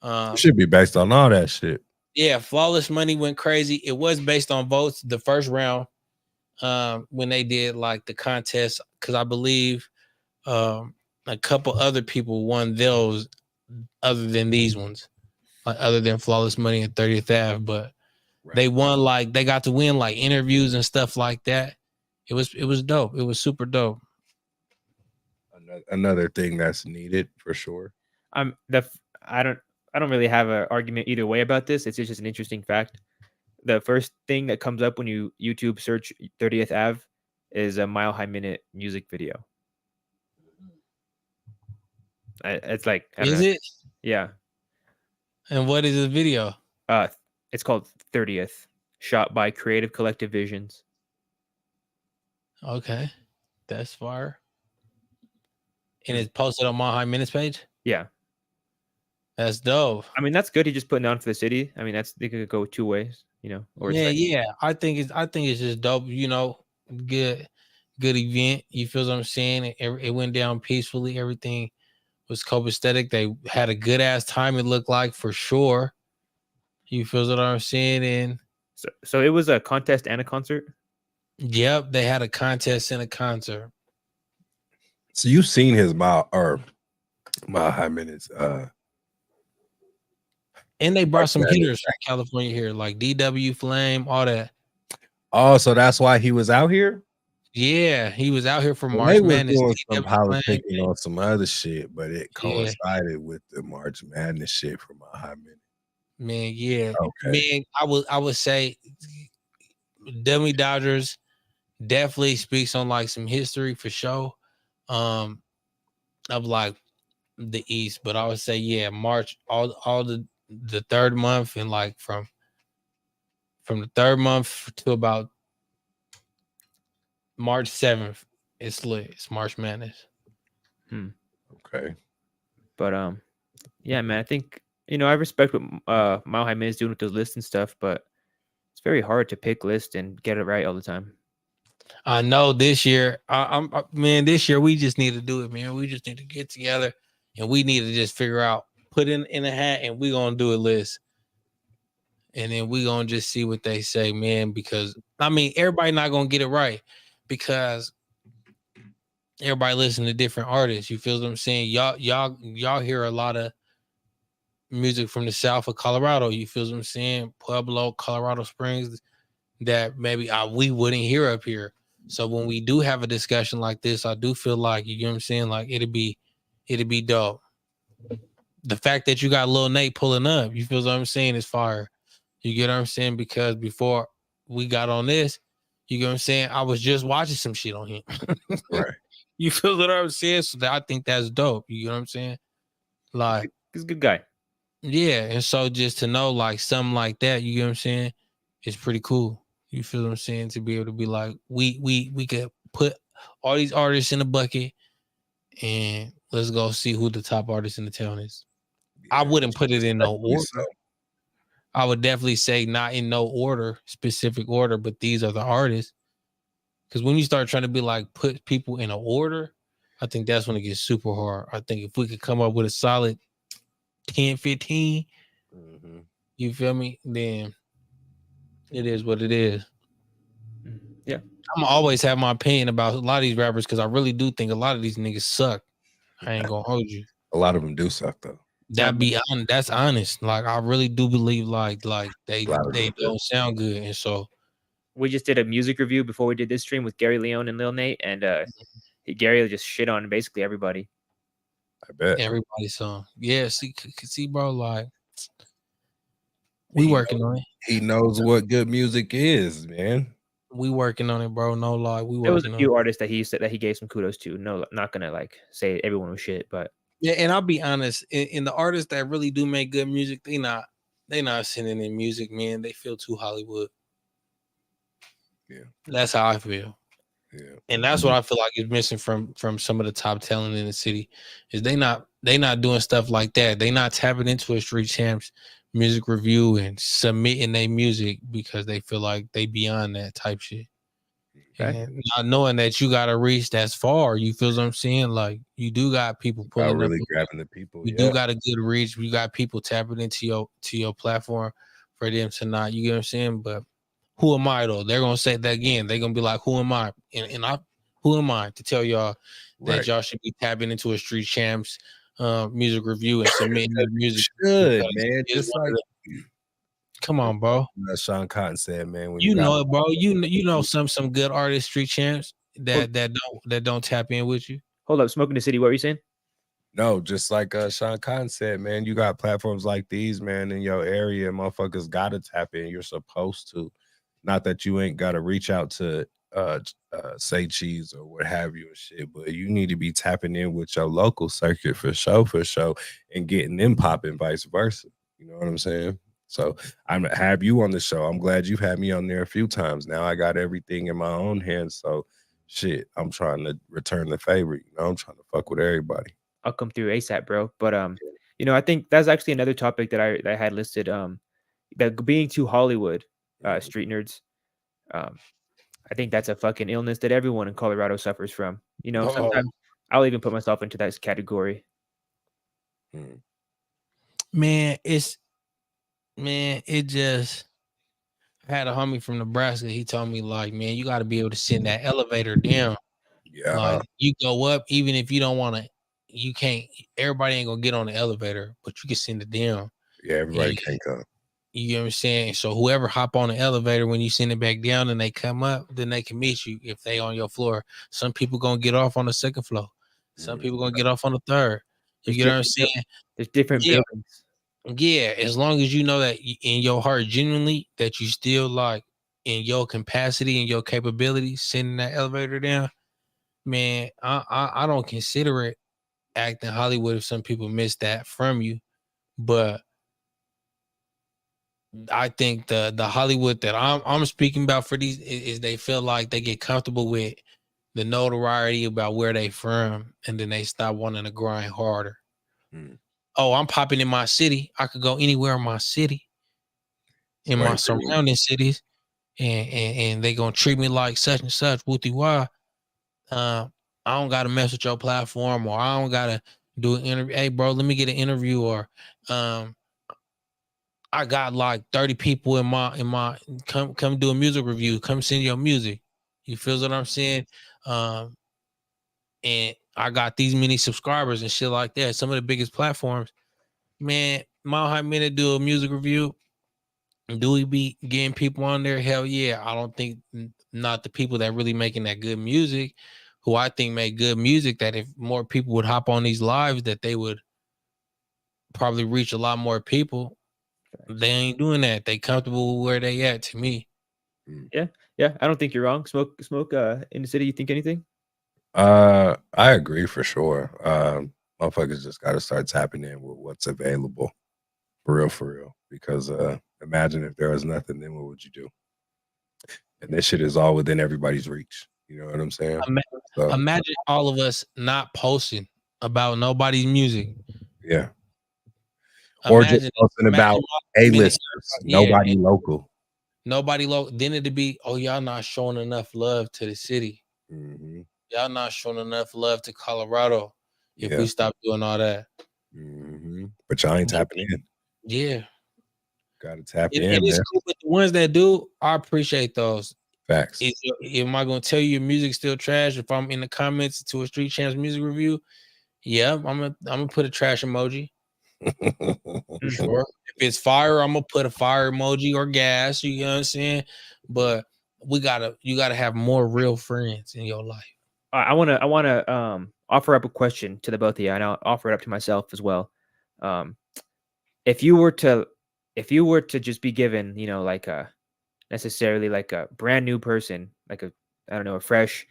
it should be based on all that shit. Yeah, Flawless Money went crazy. It was based on votes the first round, when they did like the contest, because I believe a couple other people won those other than these ones, like other than Flawless Money and 30th Ave, but they won, like they got to win like interviews and stuff like that. It was dope. It was super dope. Another thing that's needed for sure. I don't really have an argument either way about this. It's just an interesting fact. The first thing that comes up when you YouTube search 30th Ave is a Mile High Minute music video. It's like, is it? Yeah. And what is the video? It's called 30th, shot by Creative Collective Visions. Okay, that's fire. And it's posted on my High Minutes page. Yeah, that's dope. I mean, that's good. He just putting on for the city. I mean, they could go two ways, you know. Or yeah. I think it's just dope. You know, good event. You feel what I'm saying? It went down peacefully. Everything was copacetic. They had a good ass time. It looked like, for sure. You feel what I'm saying? And so it was a contest and a concert. Yep, they had a contest and a concert. So you've seen his Mile High Minutes. And they brought some hitters from California here, like DW Flame, all that. Oh, so that's why he was out here? Yeah, he was out here for March Madness. Doing some politicking on some other shit, but it coincided with the March Madness shit for my High Minute. Man, yeah. Okay. Man, I would say Dummy Dodgers definitely speaks on like some history for sure. Of like the East, but I would say, yeah, March, all the third month, and like from the third month to about March 7th, it's lit. It's March Madness. Okay. But yeah, man, I think, you know, I respect what Mile High Minute is doing with those lists and stuff, but it's very hard to pick lists and get it right all the time. I know this year, man, this year we just need to do it, man. We just need to get together and we need to just figure out, put in a hat, and we're gonna do a list. And then we're gonna just see what they say, man. Because I mean, everybody not gonna get it right because everybody listen to different artists. You feel what I'm saying? Y'all hear a lot of music from the south of Colorado. You feel what I'm saying? Pueblo, Colorado Springs, that maybe we wouldn't hear up here. So when we do have a discussion like this, I do feel like, you know what I'm saying, like it'd be dope. The fact that you got Lil Nate pulling up, you feel what I'm saying, is fire. You get what I'm saying? Because before we got on this, you get what I'm saying, I was just watching some shit on him. Right. You feel what I'm saying? So I think that's dope. You know what I'm saying? Like, he's a good guy. Yeah, and so just to know like something like that, you get what I'm saying, it's pretty cool. You feel what I'm saying? To be able to be like, we could put all these artists in a bucket and let's go see who the top artist in the town is. Yeah, I wouldn't put it in no order. So. I would definitely say not in no order, specific order, but these are the artists. Because when you start trying to be like put people in an order, I think that's when it gets super hard. I think if we could come up with a solid 10, 15, you know you feel me? Then it is what it is. Yeah. I'm gonna always have my opinion about a lot of these rappers because I really do think a lot of these niggas suck. I ain't gonna hold you. A lot of them do suck though. That's honest. Like I really do believe like they A lot of them do. don't sound good, and so We just did a music review before we did this stream with Gary Leone and Lil Nate, and Gary just shit on basically everybody. I bet. everybody's song. Yeah, see, bro, like we working on it. He knows what good music is, man. We working on it, bro. No lie, we There was working a on few it. artists that he said that he gave some kudos to. No, not gonna like say everyone was shit, but Yeah, and I'll be honest, in the artists that really do make good music, they not sending in music, man. They feel too Hollywood. Yeah. That's how I feel. Yeah. And that's what I feel like is missing from some of the top talent in the city is they not doing stuff like that. They not tapping into a Street Champs music review and submitting their music because they feel like they beyond that type shit. Okay. And not knowing that you got to reach that far, you feel what I'm saying? Like you do got people About pulling really up. grabbing the people. You do got a good reach. You got people tapping into your platform for them to not. You get what I'm saying? But who am I though? They're gonna say that again. They're gonna be like, "Who am I?" And who am I to tell y'all that Right. y'all should be tapping into a Street Champs music review and submitting your music? Should, because man. it's Just one of like the- come on, bro. Sean Cotton said, man. When You got know it, bro. You know some good artists, Street Champs that don't tap in with you. hold up, Smoking the City. What were you saying? No, just like Sean Cotton said, man, you got platforms like these, man, in your area. Motherfuckers gotta tap in. You're supposed to. Not that you ain't gotta reach out to say cheese or what have you and shit, but you need to be tapping in with your local circuit for show, and getting them popping, vice versa. You know what I'm saying? So I'm have you on the show. I'm glad you've had me on there a few times. Now I got everything in my own hands. So shit, I'm trying to return the favor. You know, I'm trying to fuck with everybody. I'll come through ASAP, bro. But you know, I think that's actually another topic that I had listed. That being too Hollywood, street nerds. I think that's a fucking illness that everyone in Colorado suffers from. You know, sometimes I'll even put myself into that category. Man, it just I had a homie from Nebraska. He told me like, man, you got to be able to send that elevator down. Yeah. Like you go up, even if you don't want to, you can't. Everybody ain't gonna get on the elevator, but you can send it down. Yeah, everybody can't come. You know what I'm saying? So whoever hop on the elevator when you send it back down and they come up, then they can meet you if they on your floor. Some people gonna get off on the second floor. Some people gonna get off on the third. You get what I'm saying? There's different buildings. Yeah, as long as you know that in your heart genuinely that you still like in your capacity and your capability sending that elevator down, man, I don't consider it acting Hollywood if some people miss that from you. But I think the Hollywood that I'm speaking about for these is they feel like they get comfortable with the notoriety about where they from, and then they stop wanting to grind harder. Oh, I'm popping in my city. I could go anywhere in my city, in my surrounding cities, and they gonna treat me like such and such. Wooty wah. I don't gotta mess with your platform, or I don't gotta do an interview. Hey, bro, let me get an interview, or I got like 30 people in my come do a music review. Come send your music. You feel what I'm saying? And I got these many subscribers and shit like that. Some of the biggest platforms, man. Mile High Minute do a music review. Do we be getting people on there? Hell yeah. I don't think not the people that really making that good music, who I think make good music, that if more people would hop on these lives, that they would probably reach a lot more people. They ain't doing that. They comfortable where they at, to me. Yeah. I don't think you're wrong. Smoke in the city. You think anything? I agree for sure. Motherfuckers just gotta start tapping in with what's available. For real. Because imagine if there was nothing, then what would you do? And this shit is all within everybody's reach. You know what I'm saying? Imagine all of us not posting about nobody's music. Yeah. Or just posting about A-listers, nobody local. Nobody local. Then it'd be, oh, y'all not showing enough love to the city. Y'all not showing enough love to Colorado if we stop doing all that. But y'all ain't tapping in. Yeah. Gotta tap And in, it's man. cool, but the ones that do, I appreciate those. Facts. Am I gonna tell you your music's still trash if I'm in the comments to a Street Champs music review? Yeah, I'm gonna put a trash emoji for sure. If it's fire, I'm gonna put a fire emoji or gas. You know what I'm saying? But you gotta have more real friends in your life. I wanna offer up a question to the both of you, and I'll offer it up to myself as well. If you were to just be given, you know, like necessarily like a brand new person, like a fresh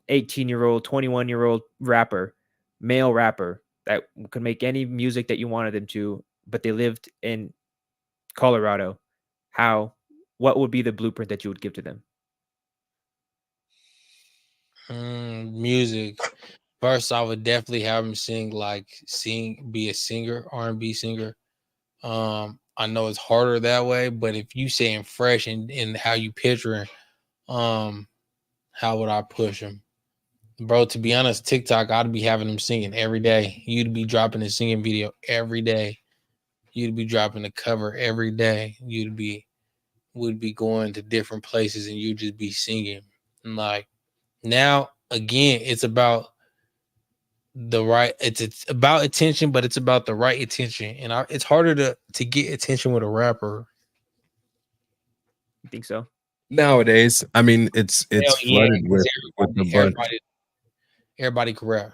18-year-old, 21-year-old rapper, male rapper that could make any music that you wanted them to, but they lived in Colorado, what would be the blueprint that you would give to them? Music. First, I would definitely have him be a singer, R&B singer. I know it's harder that way, but if you saying fresh and how you picturing, how would I push him? Bro, to be honest, TikTok, I'd be having him singing every day. You'd be dropping a singing video every day. You'd be dropping a cover every day. Would be going to different places and you'd just be singing. And like now, again, it's about it's about attention, but it's about the right attention. And it's harder to get attention with a rapper. You think so? Nowadays, I mean, it's flooded with the bunch. Everybody can rap.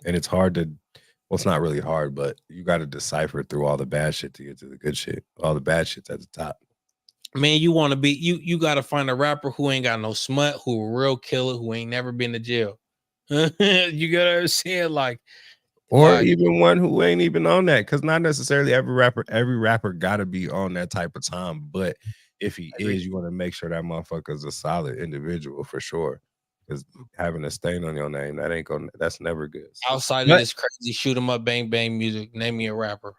And it's hard to, well, it's not really hard, but you got to decipher through all the bad shit to get to the good shit. All the bad shit's at the top. Man, you want to be, you got to find a rapper who ain't got no smut, who a real killer, who ain't never been to jail. You got to understand, or even one who ain't even on that, because not necessarily every rapper got to be on that type of time. But if he is, you want to make sure that motherfucker's a solid individual for sure. Because having a stain on your name, that's never good. Outside of this crazy shoot 'em up, bang bang music, name me a rapper.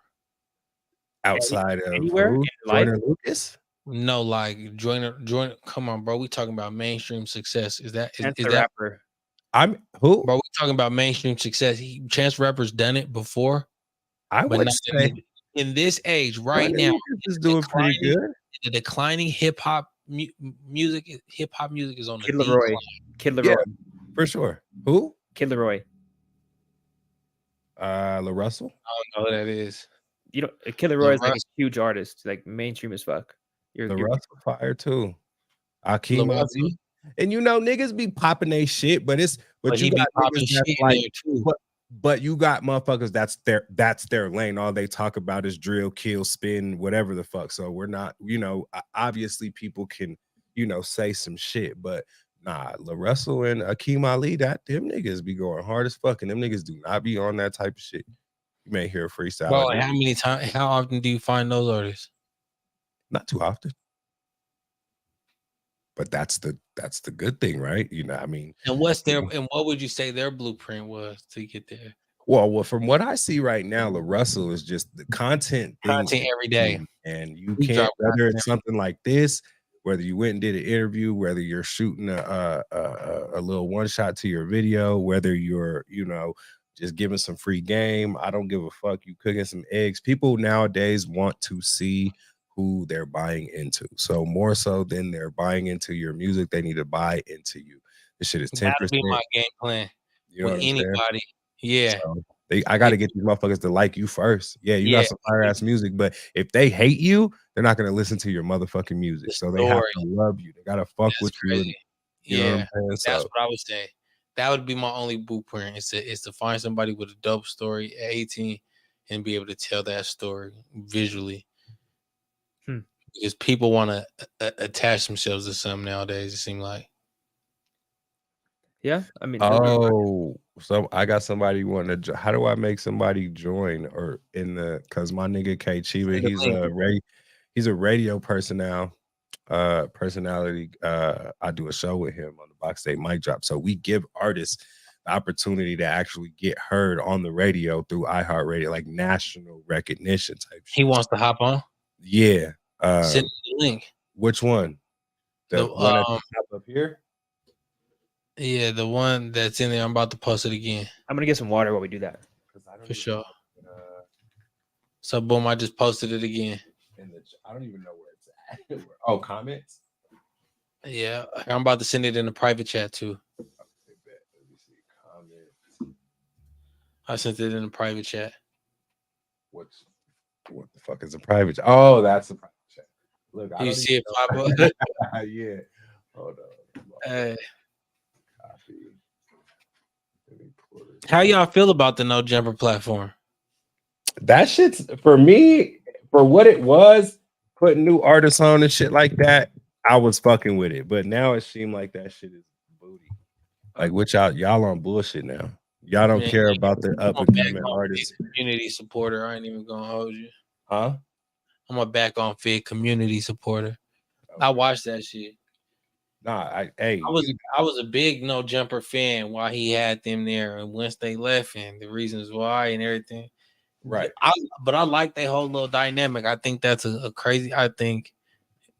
Outside of anywhere, Jordan Lucas? No, like Joyner. Come on, bro. We talking about mainstream success. Is that rapper? I'm who? Bro, we talking about mainstream success. Chance Rapper's done it before. I would say in this age right now, is doing pretty good. The declining hip hop music is on the Kid Leroy. Kid Leroy, for sure. Who? Kid Leroy. La Russell. I don't know who that is. You know, Kid Leroy is like a huge artist, like mainstream as fuck. The Russell fire too. Akeem Ali. And you know, niggas be popping they shit, but you got niggas that's like, but you got motherfuckers that's their lane. All they talk about is drill, kill, spin, whatever the fuck. So we're not, you know, obviously people can, you know, say some shit, but nah, La Russell and Akeem Ali, them niggas be going hard as fuck, and them niggas do not be on that type of shit. You may hear a freestyle. Bro, how often do you find those artists? Not too often. But that's the good thing, right? You know, I mean, and what would you say their blueprint was to get there? Well, from what I see right now, La Russell is just the content every day, and you can't, whether it's something like this, whether you went and did an interview, whether you're shooting a little one shot to your video, whether you're, you know, just giving some free game. I don't give a fuck. You cooking some eggs. People nowadays want to see who they're buying into. So more so than they're buying into your music, they need to buy into you. This shit is 10%. That'll be my game plan. You know with anybody. Yeah. So I got to get these motherfuckers to like you first. Yeah, you got some fire ass music, but if they hate you, they're not going to listen to your motherfucking music. So they have to love you. They got to fuck with you. And, you know what I'm saying? That's what I was saying. That would be my only blueprint. Is to find somebody with a dope story at 18 and be able to tell that story visually. Because people want to attach themselves to something nowadays, it seems like. Yeah, I mean. So I got somebody wanting to. How do I make somebody join or in the? Because my nigga K Chiba, he's a radio personality. I do a show with him on the Box State Mic Drop. So we give artists the opportunity to actually get heard on the radio through iHeartRadio, like national recognition type shit. He wants to hop on. Yeah. Send me the link. Which one? The one at the top up here? Yeah, the one that's in there. I'm about to post it again. I'm gonna get some water while we do that. For sure. So boom, I just posted it again. I don't even know where it's at. Oh, comments. Yeah, I'm about to send it in the private chat too. Let me see comments. I sent it in the private chat. What the fuck is a private chat? Oh, that's a private chat. Look, I You don't see it pop up? even yeah. Hold on. Hey, Copy. Let me pull this how up. y'all feel about the No Jumper platform? That shit's for me, for what it was, putting new artists on and shit like that. I was fucking with it, but now it seemed like that shit is booty. Like, what y'all on bullshit now? Y'all don't Man, care about the up I'm a and back coming on artists, Fig community supporter. I ain't even gonna hold you. huh? I'm a back on Fig community supporter. I watched that shit. Nah, I was a big No Jumper fan while he had them there, and once they left, and the reasons why and everything. right. But I like that whole little dynamic. I think that's a crazy. I think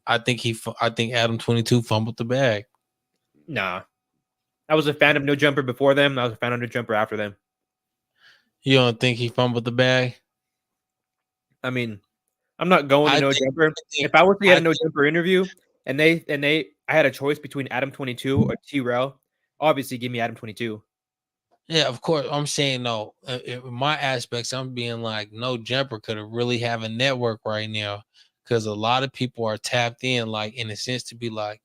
Adam 22 fumbled the bag. Nah. I was a fan of No Jumper before them. I was a fan of No Jumper after them. You don't think he fumbled the bag? I mean, I'm not going to I No think- Jumper. If I was to get a No Jumper interview and I had a choice between Adam 22 or T-Rel, obviously give me Adam 22. Yeah, of course. I'm saying no. In my aspects, I'm being like, No Jumper could have really have a network right now because a lot of people are tapped in, like in a sense, to be like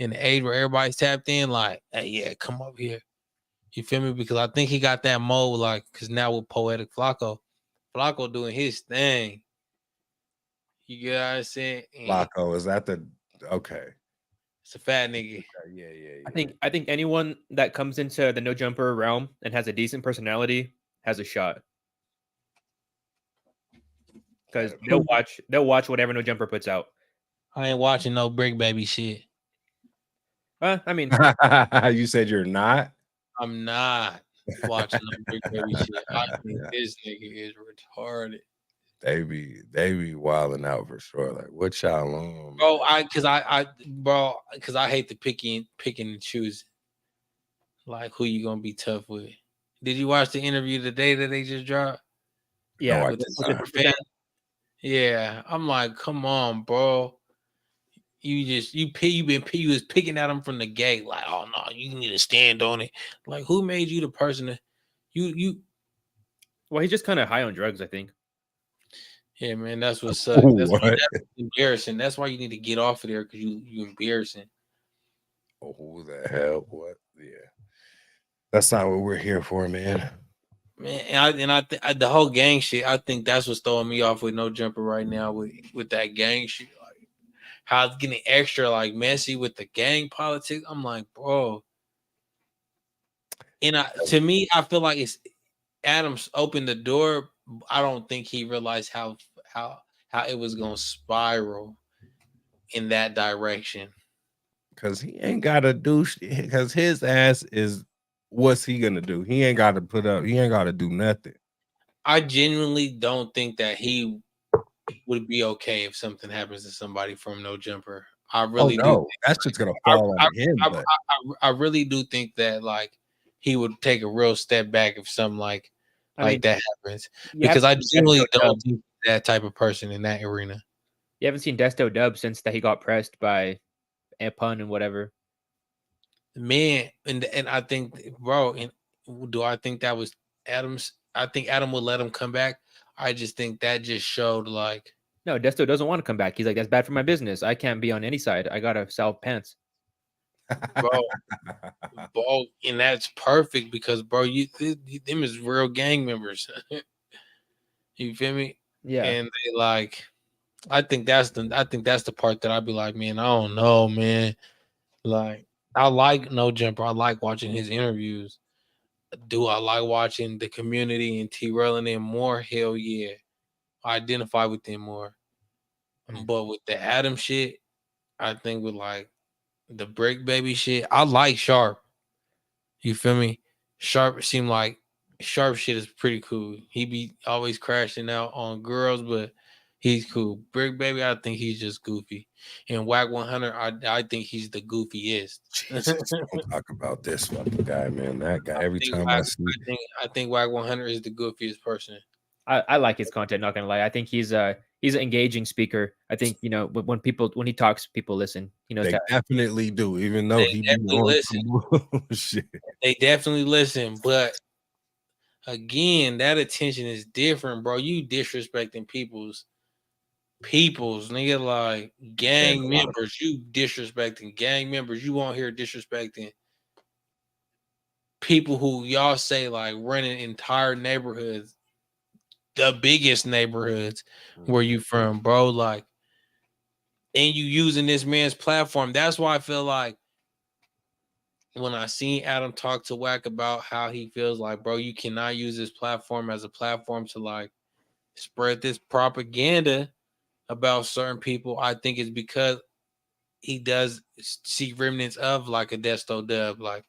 in the age where everybody's tapped in, like, hey, yeah, come up here. You feel me? Because I think he got that mode, like, because now with Poetic Flacco doing his thing. You get what I'm saying? And Flacco, is that the okay? it's a fat nigga. Yeah. I think anyone that comes into the No Jumper realm and has a decent personality has a shot. Because they'll watch whatever No Jumper puts out. I ain't watching no Brick Baby shit. I mean, You said you're not. I'm not watching no Brick Baby shit. I think this nigga is retarded. They be wilding out for sure. Like, what y'all on, Bro, because I hate the picking and choosing. Like, who you gonna be tough with? Did you watch the interview today that they just dropped? yeah. No, I With did the not. fan? Yeah, I'm like, come on, bro. You was picking at him from the gate, like, oh no, you need to stand on it. Like, who made you the person to you? Well, he's just kind of high on drugs, I think. Yeah, man, that's what sucks. That's embarrassing. That's why you need to get off of there because you embarrassing. Oh, who the hell? What? Yeah, that's not what we're here for, man. Man, the whole gang shit. I think that's what's throwing me off with No Jumper right now with that gang shit. Like, how it's getting extra like messy with the gang politics. I'm like, bro. And to me, I feel like it's Adams opened the door. I don't think he realized how it was gonna spiral in that direction. Because he ain't got to do because his ass is what's he gonna do? He ain't got to put up, he ain't got to do nothing. I genuinely don't think that he would be okay if something happens to somebody from No Jumper. I really do. That's just gonna fall on him. I really do think that like he would take a real step back if something like that happens. Because I genuinely don't think that type of person in that arena. You haven't seen Desto Dub since that he got pressed by Pun and whatever. Man, and I think, bro, and do I think that was Adams? I think Adam would let him come back. I just think that just showed like no, Desto doesn't want to come back. He's like, that's bad for my business. I can't be on any side. I gotta sell pants. bro, and that's perfect because bro, them is real gang members. You feel me? Yeah. And they like, I think that's the part that I'd be like, man, I don't know, man. Like, I like No Jumper. I like watching his interviews. Do I like watching the community and T-Rail and them more? Hell yeah. I identify with them more. But with the Adam shit, I think with like the Brick Baby shit, I like Sharp. You feel me? Sharp shit is pretty cool. He be always crashing out on girls, but he's cool. Brick Baby, I think he's just goofy. And Whack 100, I think he's the goofiest. Jesus, don't talk about this fucking guy, man. That guy, every time I see think Whack 100 is the goofiest person. I like his content, not gonna lie. I think he's he's an engaging speaker. I think when he talks, people listen. He knows They that. definitely do, even though he be on some shit. They definitely listen, but again, that attention is different, bro. You disrespecting people's nigga, like gang members. You disrespecting gang members. You won't hear disrespecting people who y'all say like running entire neighborhoods, the biggest neighborhoods where you from, bro. Like, and you using this man's platform. That's why I feel like when I seen Adam talk to Wack about how he feels like, bro, you cannot use this platform as a platform to like spread this propaganda about certain people. I think it's because he does see remnants of like a Desto Dub, like,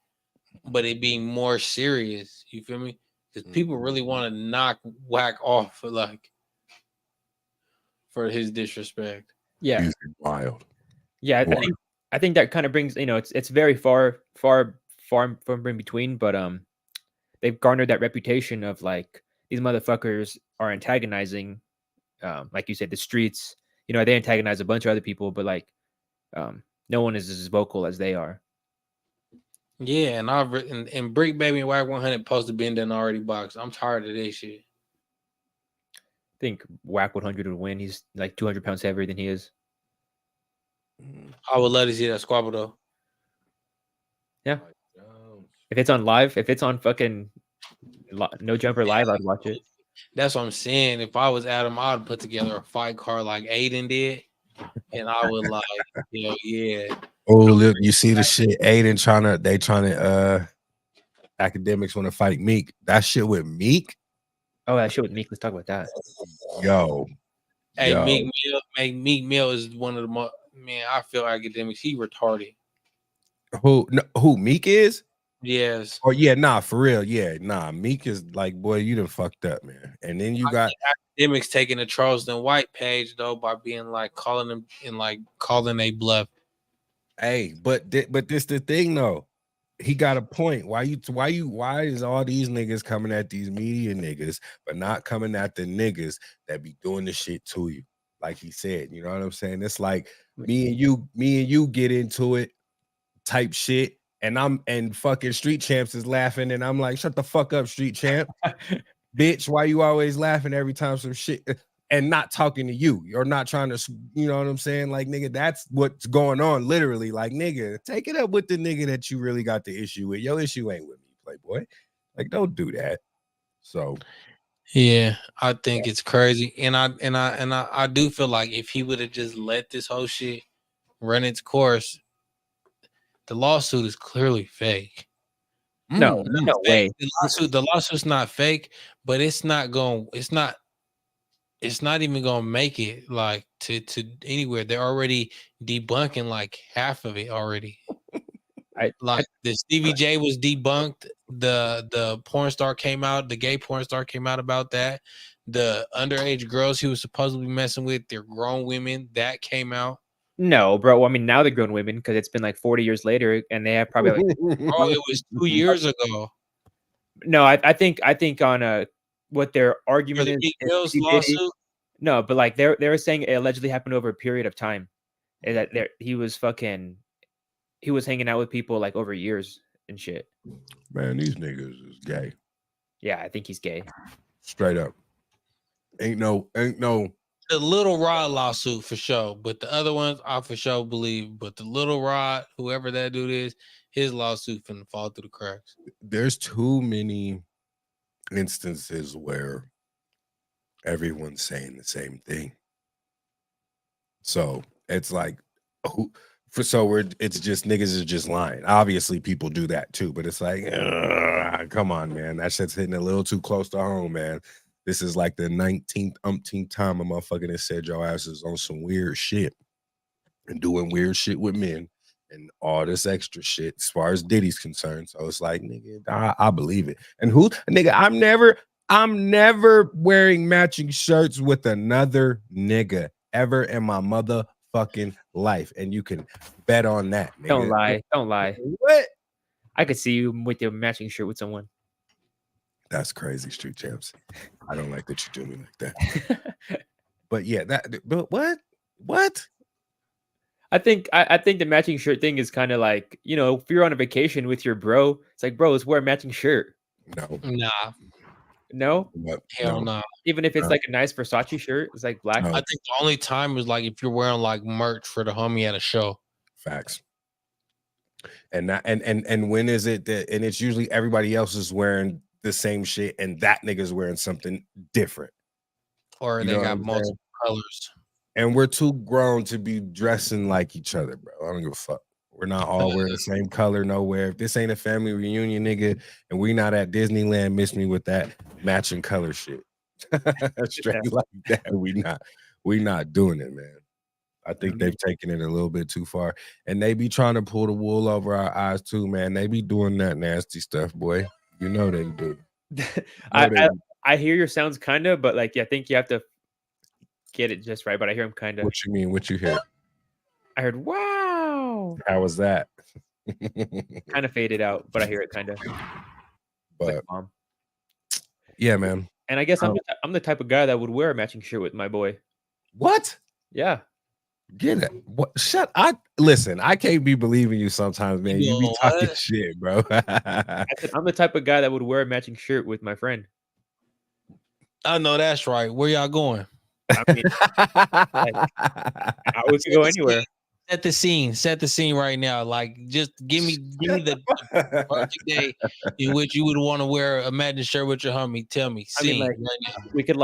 but it being more serious. You feel me? Because people really want to knock Wack off for like for his disrespect. Yeah, He's wild. yeah. I think that kind of brings it's very far from in between, but they've garnered that reputation of like these motherfuckers are antagonizing, like you said, the streets. They antagonize a bunch of other people, but like no one is as vocal as they are. Yeah, and I've written and Brick Baby and Wack 100 posted been done already box. I'm tired of this shit. I think Wack 100 would win. He's like 200 pounds heavier than he is. I would love to see that squabble though. Yeah. If it's on live, if it's on fucking No Jumper live, I'd watch it. That's what I'm saying. If I was Adam, I'd put together a fight card like Aiden did, and I would like, yeah. Oh, look, you see the shit Aiden trying to academics want to fight Meek. That shit with Meek. Oh, that shit with Meek. Let's talk about that. Yo. Hey, Meek Mill is one of the most, man, I feel academics. He retarded. Who Meek is? Yes. Oh yeah, nah, for real. Yeah, nah. Meek is like, boy, you done fucked up, man. And then you got academics taking the Charleston White page though by being like calling him and like calling a bluff. Hey, but this the thing though. He got a point. Why is all these niggas coming at these media niggas, but not coming at the niggas that be doing the shit to you? Like he said, you know what I'm saying? It's like me and you get into it type shit. And fucking Street Champs is laughing, and I'm like, shut the fuck up, Street Champ. Bitch, why you always laughing every time some shit and not talking to you? You're not trying to, you know what I'm saying? Like, nigga, that's what's going on, literally. Like, nigga, take it up with the nigga that you really got the issue with. Your issue ain't with me, Playboy. Like, don't do that. So yeah, I think it's crazy. And I do feel like if he would have just let this whole shit run its course, the lawsuit is clearly fake. No way. The lawsuit's not fake, but it's not even gonna make it like to anywhere. They're already debunking like half of it already. The Stevie J was debunked. The porn star came out. The gay porn star came out about that. The underage girls he was supposedly messing with, they're grown women. That came out. No, bro. I mean, now they're grown women because it's been like 40 years later, and they have probably like. Oh, it was 2 years ago. No, I think on what their argument is. Lawsuit. No, but like they were saying it allegedly happened over a period of time, and that he was hanging out with people like over years and shit. Man, these niggas is gay. Yeah, I think he's gay. Straight up. Ain't no. The Little Rod lawsuit for sure, but the other ones I for sure believe. But the Little Rod, whoever that dude is, his lawsuit finna fall through the cracks. There's too many instances where everyone's saying the same thing. So it's like, it's just niggas is just lying. Obviously, people do that too, but it's like, come on, man, that shit's hitting a little too close to home, man. This is like the 19th umpteenth time a motherfucker has said your ass is on some weird shit and doing weird shit with men and all this extra shit as far as Diddy's concerned. So it's like, nigga, I believe it. And nigga, I'm never wearing matching shirts with another nigga ever in my motherfucking life. And you can bet on that, nigga. Don't lie. What? I could see you with your matching shirt with someone. That's crazy, Street Champs. I don't like that you do me like that. But yeah, but what? I think the matching shirt thing is kind of like, you know, if you're on a vacation with your bro, it's like, bro, let's wear a matching shirt. No, No, hell no. even if it's like a nice Versace shirt, it's like black. No. I think the only time is like if you're wearing like merch for the homie at a show. Facts. And that and when is it that? And it's usually everybody else is wearing the same shit, and that nigga's wearing something different, Or they got multiple colors. And we're too grown to be dressing like each other, bro. I don't give a fuck. We're not all wearing the same color nowhere. If this ain't a family reunion, nigga, and we not at Disneyland, miss me with that matching color shit. Straight like that. We not doing it, man. I think they've taken it a little bit too far. And they be trying to pull the wool over our eyes too, man. They be doing that nasty stuff, boy. You know they do. I hear your sounds kind of, but like, I think you have to get it just right. But I hear them kind of. What you mean? What you hear? I heard, wow. How was that? Kind of faded out, but I hear it kind of. But like, yeah, man. And I guess I'm the type of guy that would wear a matching shirt with my boy. What? Yeah. Get it? What? Listen. I can't be believing you sometimes, man. You be talking shit, bro. I said, I'm the type of guy that would wear a matching shirt with my friend. I know that's right. Where y'all going? I mean, I would go anywhere. Set the scene right now. Like, just give me the perfect day in which you would want to wear a matching shirt with your homie. Tell me. I mean, like, right now. we could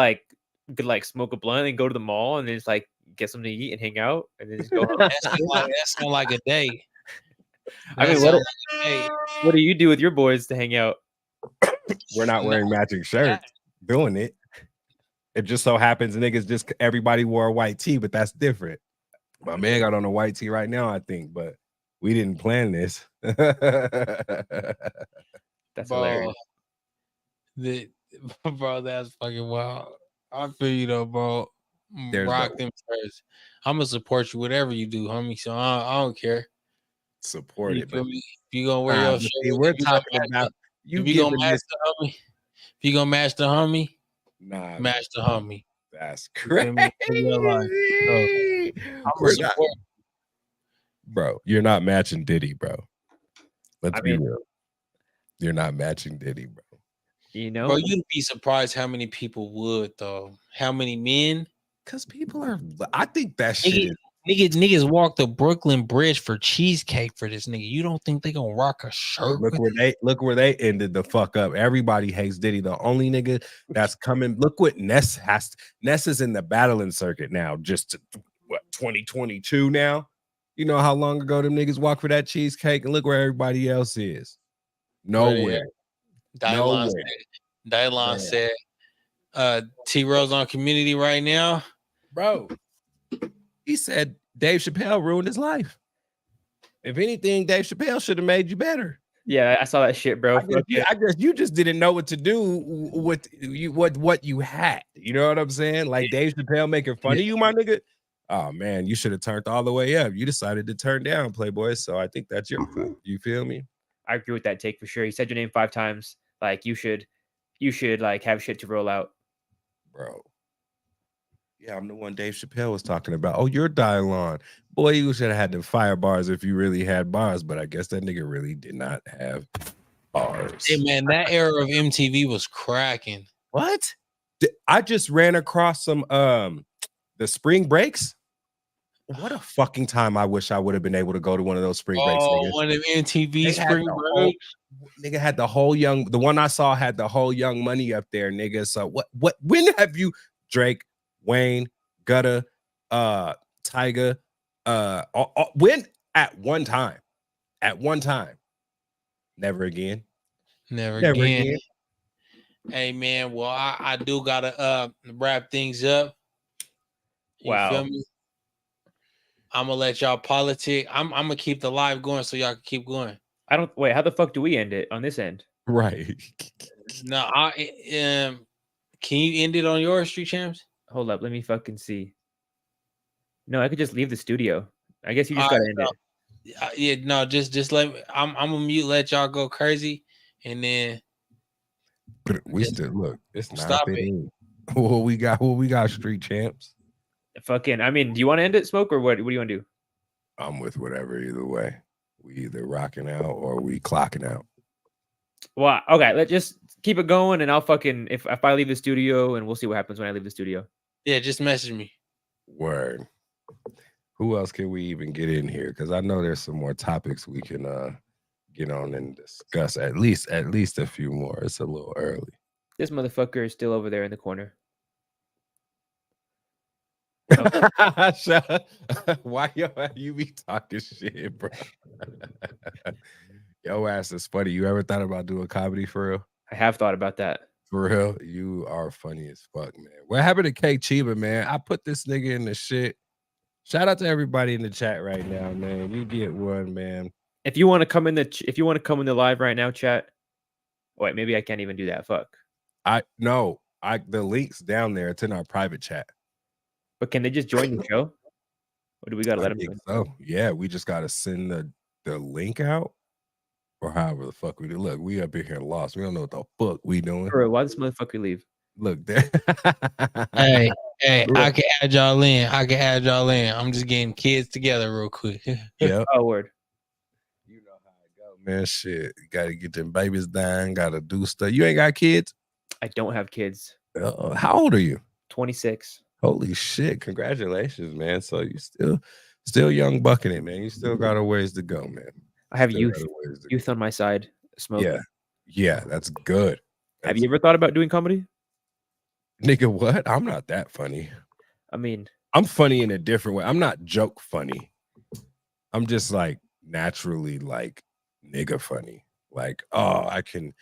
smoke a blunt and go to the mall and then just like get something to eat and hang out and then just go home. That sounds like a day. I mean, what do you do with your boys to hang out? We're not wearing matching shirts, doing it. It just so happens niggas just everybody wore a white tee, but that's different. My man got on a white tee right now, I think, but we didn't plan this. That's hilarious. Bro, that's fucking wild. I feel you though, bro. Rock them first. I'm gonna support you, whatever you do, homie. So I don't care. Support it. Feel me? If you gonna wear your shirt, we're talking about you. If you gonna match the homie, if you gonna match the homie, match the homie. That's crazy. Bro, you're not matching Diddy, bro. Let's be real. You're not matching Diddy, bro. You know, bro, you'd be surprised how many people would, though. How many men? Because people are. I think that shit is. Niggas walk the Brooklyn Bridge for cheesecake for this nigga. You don't think they gonna rock a shirt? Look where they ended the fuck up. Everybody hates Diddy. The only nigga that's coming. Look what Ness has. Ness is in the battling circuit now. Just 2022 now. You know how long ago them niggas walked for that cheesecake, and look where everybody else is. Nowhere. Dylon said, T Rose on Community right now, bro. He said Dave Chappelle ruined his life. If anything, Dave Chappelle should have made you better. Yeah, I saw that shit, bro. I guess you just didn't know what to do with what you had. You know what I'm saying? Like Dave Chappelle making fun of you, my nigga. Oh man, you should have turned all the way up. You decided to turn down, Playboy. So I think that's your fault. You feel me? I agree with that take for sure. He said your name 5 times. Like you should like have shit to roll out, bro. Yeah, I'm the one Dave Chappelle was talking about. Oh, you're Dylon. Boy, you should have had the fire bars if you really had bars, but I guess that nigga really did not have bars. Hey, man, that era of MTV was cracking. What? I just ran across some the spring breaks. What a fucking time. I wish I would have been able to go to one of those spring breaks. Oh, one of MTV spring breaks. Nigga had the one I saw had the whole Young Money up there, nigga. So when have you, Drake, Wayne, Gutta, Tyga, when at one time, never again. Hey man, well I do gotta wrap things up. You feel me? I'm gonna let y'all politic. I'm gonna keep the live going so y'all can keep going. How the fuck do we end it on this end? Right. No, can you end it on your Street Champs? Hold up, let me fucking see. No, I could just leave the studio. I guess you just gotta end it. Yeah, no, just let me. I'm gonna mute, let y'all go crazy, and then. But we still look. It's not stop it. What we got? Street Champs. Fucking, I mean, do you want to end it, Smoke, or what? What do you want to do? I'm with whatever either way. We either rocking out or we clocking out. Well, okay, let's just keep it going, and I'll fucking if I leave the studio, and we'll see what happens when I leave the studio. Yeah, just message me. Word. Who else can we even get in here? Because I know there's some more topics we can get on and discuss. At least a few more. It's a little early. This motherfucker is still over there in the corner. Why you be talking shit, bro? Yo ass is funny. You ever thought about doing comedy for real? I have thought about that. For real? You are funny as fuck, man. What happened to K Chiba, man? I put this nigga in the shit. Shout out to everybody in the chat right now, man. You get one, man. If you want to come in the live right now, chat. Wait, maybe I can't even do that. Fuck. The link's down there. It's in our private chat. But can they just join the show? Or do we gotta let them join? So yeah, we just gotta send the link out. Or however the fuck we do. Look, we up in here lost. We don't know what the fuck we doing. Bro, why this motherfucker leave? Look there. Hey, I can add y'all in. I'm just getting kids together real quick. Yeah. Oh, word. You know how it go, man. Shit. You gotta get them babies down, gotta do stuff. You ain't got kids? I don't have kids. How old are you? 26. Holy shit. Congratulations, man. So you still young bucking it, man. You still got a ways to go, man. I have youth on my side. Smoke. Yeah, that's good. Have you ever thought about doing comedy? Nigga, what? I'm not that funny. I mean, I'm funny in a different way. I'm not joke funny. I'm just like naturally like nigga funny. Like, oh, I can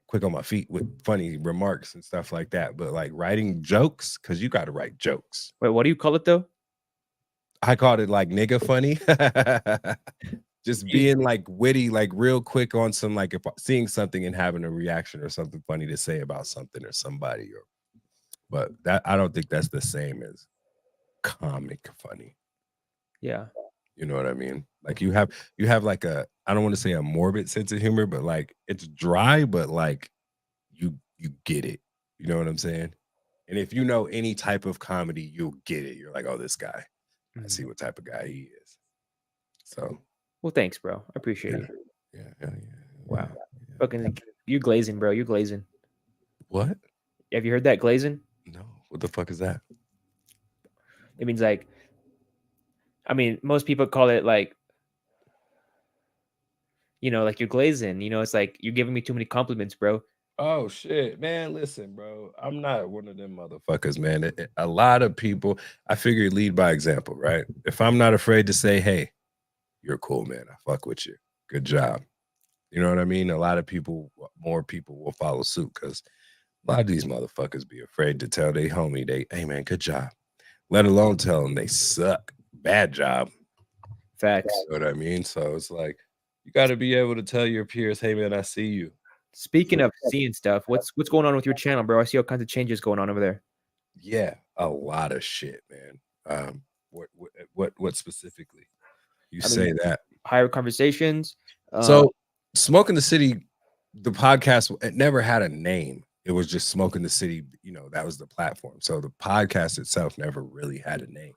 quick on my feet with funny remarks and stuff like that. But like writing jokes, because you got to write jokes. Wait, what do you call it though? I called it like nigga funny. Just being like witty, like real quick on some, like if seeing something and having a reaction or something funny to say about something or somebody. But that I don't think that's the same as comic funny. Yeah. You know what I mean? Like you have like I don't want to say a morbid sense of humor, but like it's dry, but like you get it. You know what I'm saying? And if you know any type of comedy, you'll get it. You're like, oh, this guy. I see what type of guy he is. So well, thanks, bro. I appreciate it. Yeah. Wow. Fucking you glazing, bro. You glazing. What? Have you heard that glazing? No. What the fuck is that? It means like, I mean, most people call it like, you know, like you're glazing. You know, it's like you're giving me too many compliments, bro. Oh shit, man! Listen, bro, I'm not one of them motherfuckers, man. A lot of people, I figure, lead by example, right? If I'm not afraid to say, "Hey, you're cool, man. I fuck with you. Good job." You know what I mean? A lot of people, more people will follow suit because a lot of these motherfuckers be afraid to tell their homie, "Hey, man, good job." Let alone tell them they suck. Bad job. Facts. You know what I mean? So it's like you got to be able to tell your peers, "Hey, man, I see you." Speaking of seeing stuff, what's going on with your channel, bro? I see all kinds of changes going on over there. Yeah, a lot of shit, man. What specifically? You say that higher conversations. So, Smoke in the City, the podcast, it never had a name. It was just Smoke in the City. You know, that was the platform. So the podcast itself never really had a name.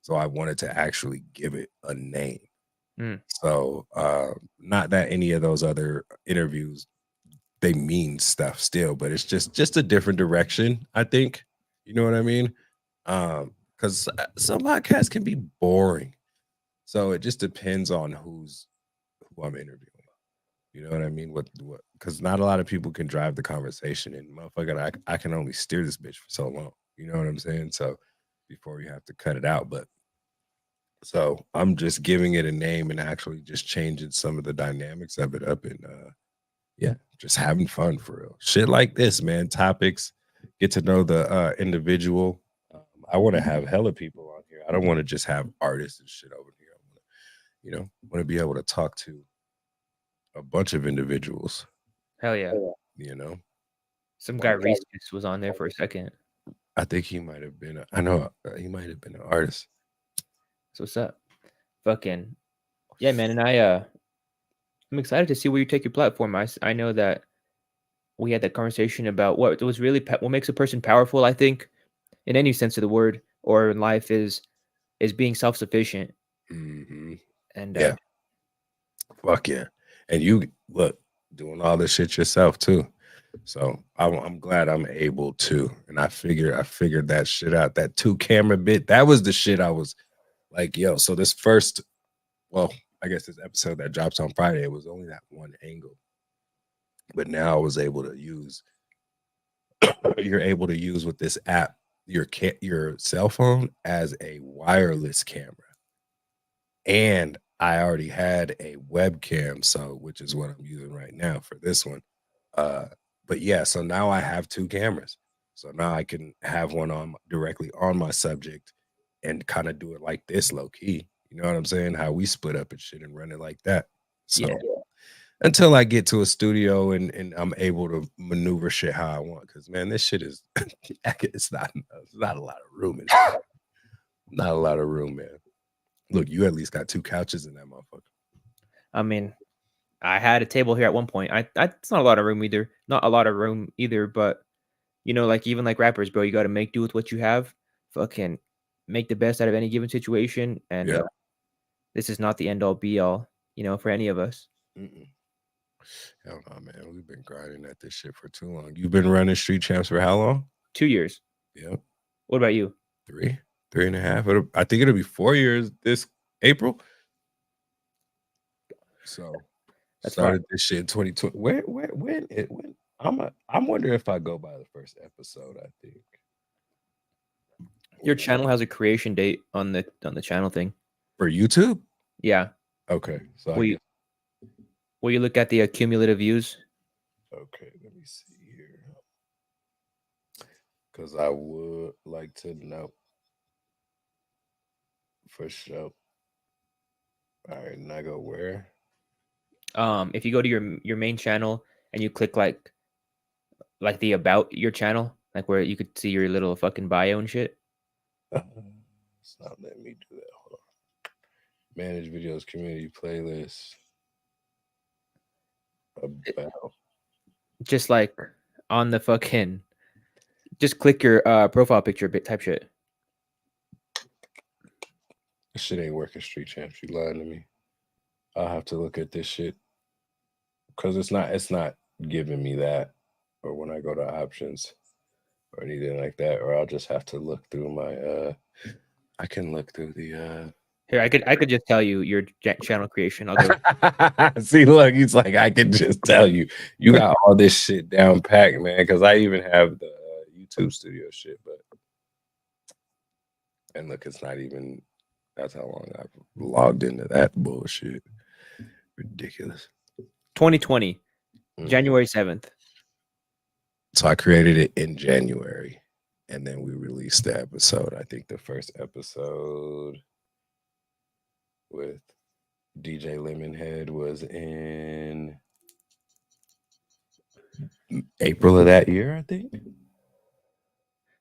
So I wanted to actually give it a name. So not that any of those other interviews, they mean stuff still, but it's just a different direction, I think. You know what I mean? Because some podcasts can be boring. So it just depends on who I'm interviewing. You know what I mean? What? Because not a lot of people can drive the conversation, and motherfucker, I can only steer this bitch for so long. You know what I'm saying? So before you have to cut it out, but so I'm just giving it a name and actually just changing some of the dynamics of it up, and yeah, just having fun for real. Shit like this, man. Topics, get to know the individual. I want to have hella people on here. I don't want to just have artists and shit over here. I want to be able to talk to a bunch of individuals. Hell yeah. You know, some guy Reese was on there for a second. I think he might have been. I know he might have been an artist. So what's up? Fucking yeah, man. And I'm excited to see where you take your platform. I know that we had that conversation about what makes a person powerful. I think, in any sense of the word, or in life is being self-sufficient. Mm-hmm. And Yeah. Fuck yeah. And you look doing all this shit yourself too. So I'm glad I'm able to. And I figured that shit out. That 2-camera bit, that was the shit I was like, yo. So this first, well, I guess this episode that drops on Friday, it was only that one angle. But now I was able to use, you're able to use with this app your cell phone as a wireless camera. And I already had a webcam, so which is what I'm using right now for this one. But yeah, so now I have 2 cameras. So now I can have one on directly on my subject and kind of do it like this low key. You know what I'm saying? How we split up and shit and run it like that. So yeah, until I get to a studio and I'm able to maneuver shit how I want, because man, this shit is it's not a lot of room in it. Not a lot of room, man. Look, you at least got 2 couches in that motherfucker. I mean, I had a table here at one point. It's not a lot of room either. Not a lot of room either, but you know, like even like rappers, bro, you got to make do with what you have. Fucking make the best out of any given situation. And Yeah. this is not the end all be all, you know, for any of us. Hell no, man. We've been grinding at this shit for too long. You've been running Street Champs for how long? 2 years. Yep. What about you? 3.5. I think it'll be 4 years this April. So That's started this shit in 2020. When I'm wondering if I go by the first episode. I think Your channel has a creation date on the channel thing for YouTube. Yeah. Okay, so will you look at the cumulative views? Okay, let me see here, because I would like to know for sure. All right, and I go where? If you go to your main channel and you click like the about your channel, like where you could see your little fucking bio and shit. It's not letting me do that. Hold on. Manage videos, community playlist. About. Just like on the fucking, just click your profile picture bit type shit. This shit ain't working, Street Champs. You lying to me. I'll have to look at this shit because it's not giving me that, or when I go to options or anything like that, or I'll just have to look through my I can look through the Here, I could just tell you your channel creation. I'll go. See, look, he's like, I can just tell you, you got all this shit down packed, man. Because I even have the YouTube studio shit, and look, it's not even. That's how long I've logged into that bullshit. Ridiculous. 2020, January 7th. So I created it in January, and then we released the episode. I think the first episode with DJ Lemonhead was in April of that year, I think.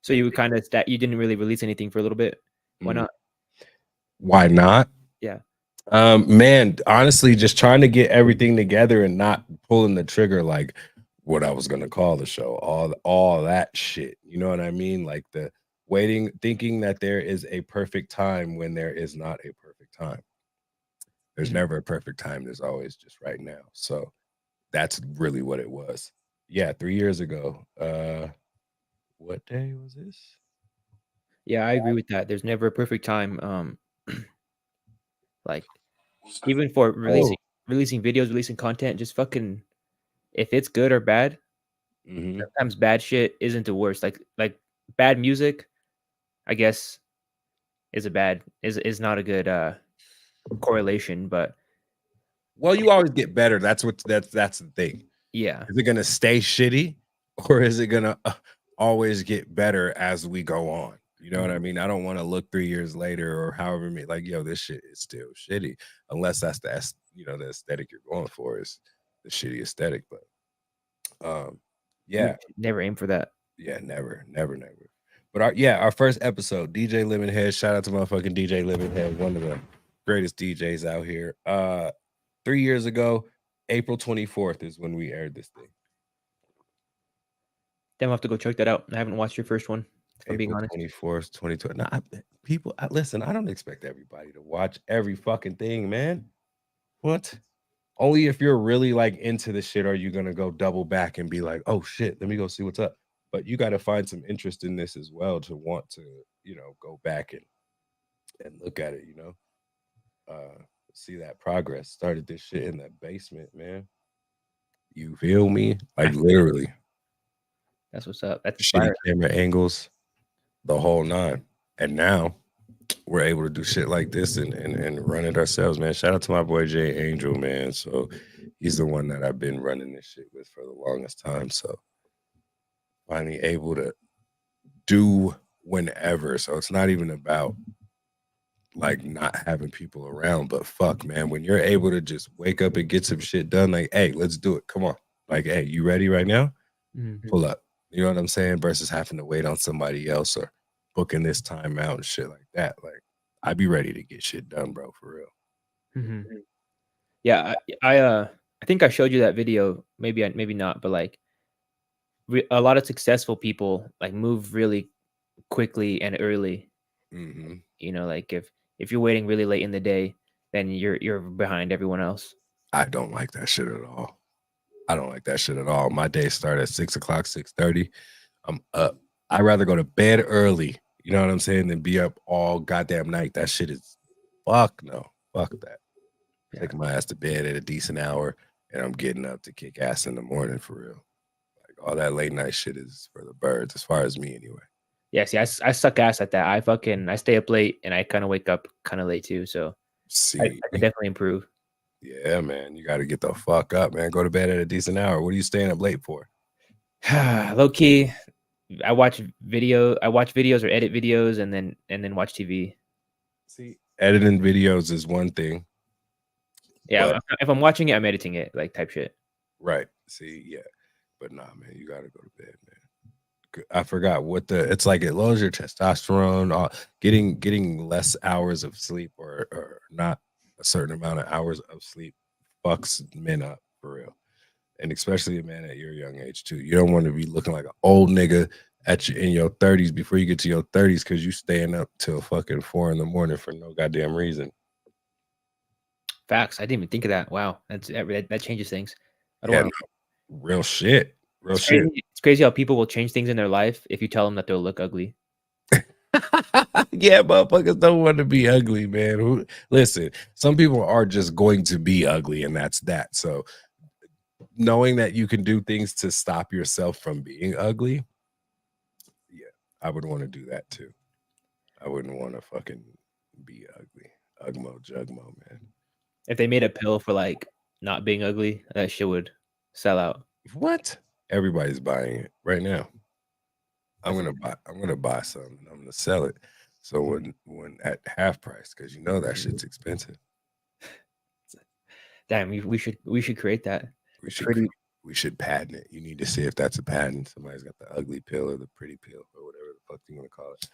So you kind of you didn't really release anything for a little bit. Why not? Why not? Yeah. Man, honestly, just trying to get everything together and not pulling the trigger like what I was gonna call the show, all that shit. You know what I mean? Like the waiting, thinking that there is a perfect time when there is not a perfect time. There's never a perfect time. There's always just right now. So that's really what it was. Yeah, 3 years ago. What day was this? Yeah, I agree with that. There's never a perfect time. Like even for releasing videos, releasing content, just fucking if it's good or bad. Sometimes bad shit isn't the worst. Like bad music, I guess, is not a good correlation. But well, you always get better. That's the thing. Yeah. Is it gonna stay shitty, or is it gonna always get better as we go on? You know what I mean? I don't want to look 3 years later or however many, like, yo, this shit is still shitty, unless that's the aesthetic you're going for is the shitty aesthetic. But yeah, never aim for that. Yeah, never. But our first episode, DJ Lemonhead. Shout out to motherfucking DJ Lemonhead, one of the greatest DJs out here. 3 years ago, April 24th is when we aired this thing. Then we'll have to go check that out. I haven't watched your first one. I'm being April honest. 24th, 2020. Nah, people, listen, I don't expect everybody to watch every fucking thing, man. What? Only if you're really like into the shit are you gonna go double back and be like, oh shit, let me go see what's up. But you got to find some interest in this as well to want to, go back and look at it, see that progress. Started this shit in the basement, man. You feel me? Like literally. That's what's up. That's Shitty fire. camera angles, the whole nine. And now we're able to do shit like this and run it ourselves, man. Shout out to my boy Jay Angel, man. So he's the one that I've been running this shit with for the longest time. So finally able to do whenever. So it's not even about like not having people around, but fuck, man, when you're able to just wake up and get some shit done, like, hey, let's do it. Come on. Like, hey, you ready right now? Pull up. You know what I'm saying? Versus having to wait on somebody else or booking this time out and shit like that. Like, I'd be ready to get shit done, bro, for real. Yeah, I think I showed you that video. Maybe not, but like a lot of successful people like move really quickly and early. Like if you're waiting really late in the day, then you're behind everyone else. I don't like that shit at all. I don't like that shit at all. My day start at 6 o'clock, 6:30. I'm up. I'd rather go to bed early, you know what I'm saying, than be up all goddamn night. That shit is fuck no. Fuck that. Yeah. Taking my ass to bed at a decent hour and I'm getting up to kick ass in the morning for real. Like all that late night shit is for the birds, as far as me anyway. Yeah, see, I suck ass at that. I stay up late and I kind of wake up kind of late too. So I can definitely improve. Yeah, man. You got to get the fuck up, man. Go to bed at a decent hour. What are you staying up late for? Low key, I watch videos or edit videos and then watch TV. See, editing videos is one thing. Yeah, if I'm watching it, I'm editing it, like type shit. Right. See, yeah. But nah, man, you got to go to bed, man. I forgot what it's like. It lowers your testosterone. Getting less hours of sleep or not a certain amount of hours of sleep fucks men up for real, and especially a man at your young age too. You don't want to be looking like an old nigga in your 30s before you get to your 30s because you staying up till fucking 4 a.m. for no goddamn reason. Facts. I didn't even think of that. Wow, that changes things. Real shit. It's crazy how people will change things in their life if you tell them that they'll look ugly. Yeah, motherfuckers don't want to be ugly, man. Listen, some people are just going to be ugly, and that's that. So knowing that you can do things to stop yourself from being ugly, yeah, I would want to do that too. I wouldn't want to fucking be ugly. Ugmo jugmo, man. If they made a pill for like not being ugly, that shit would sell out. What? Everybody's buying it right now. I'm gonna buy some and I'm gonna sell it. So when at half price, because you know that shit's expensive. Damn, we should create that. We should patent it. You need to see if that's a patent. Somebody's got the ugly pill or the pretty pill or whatever the fuck you want to call it.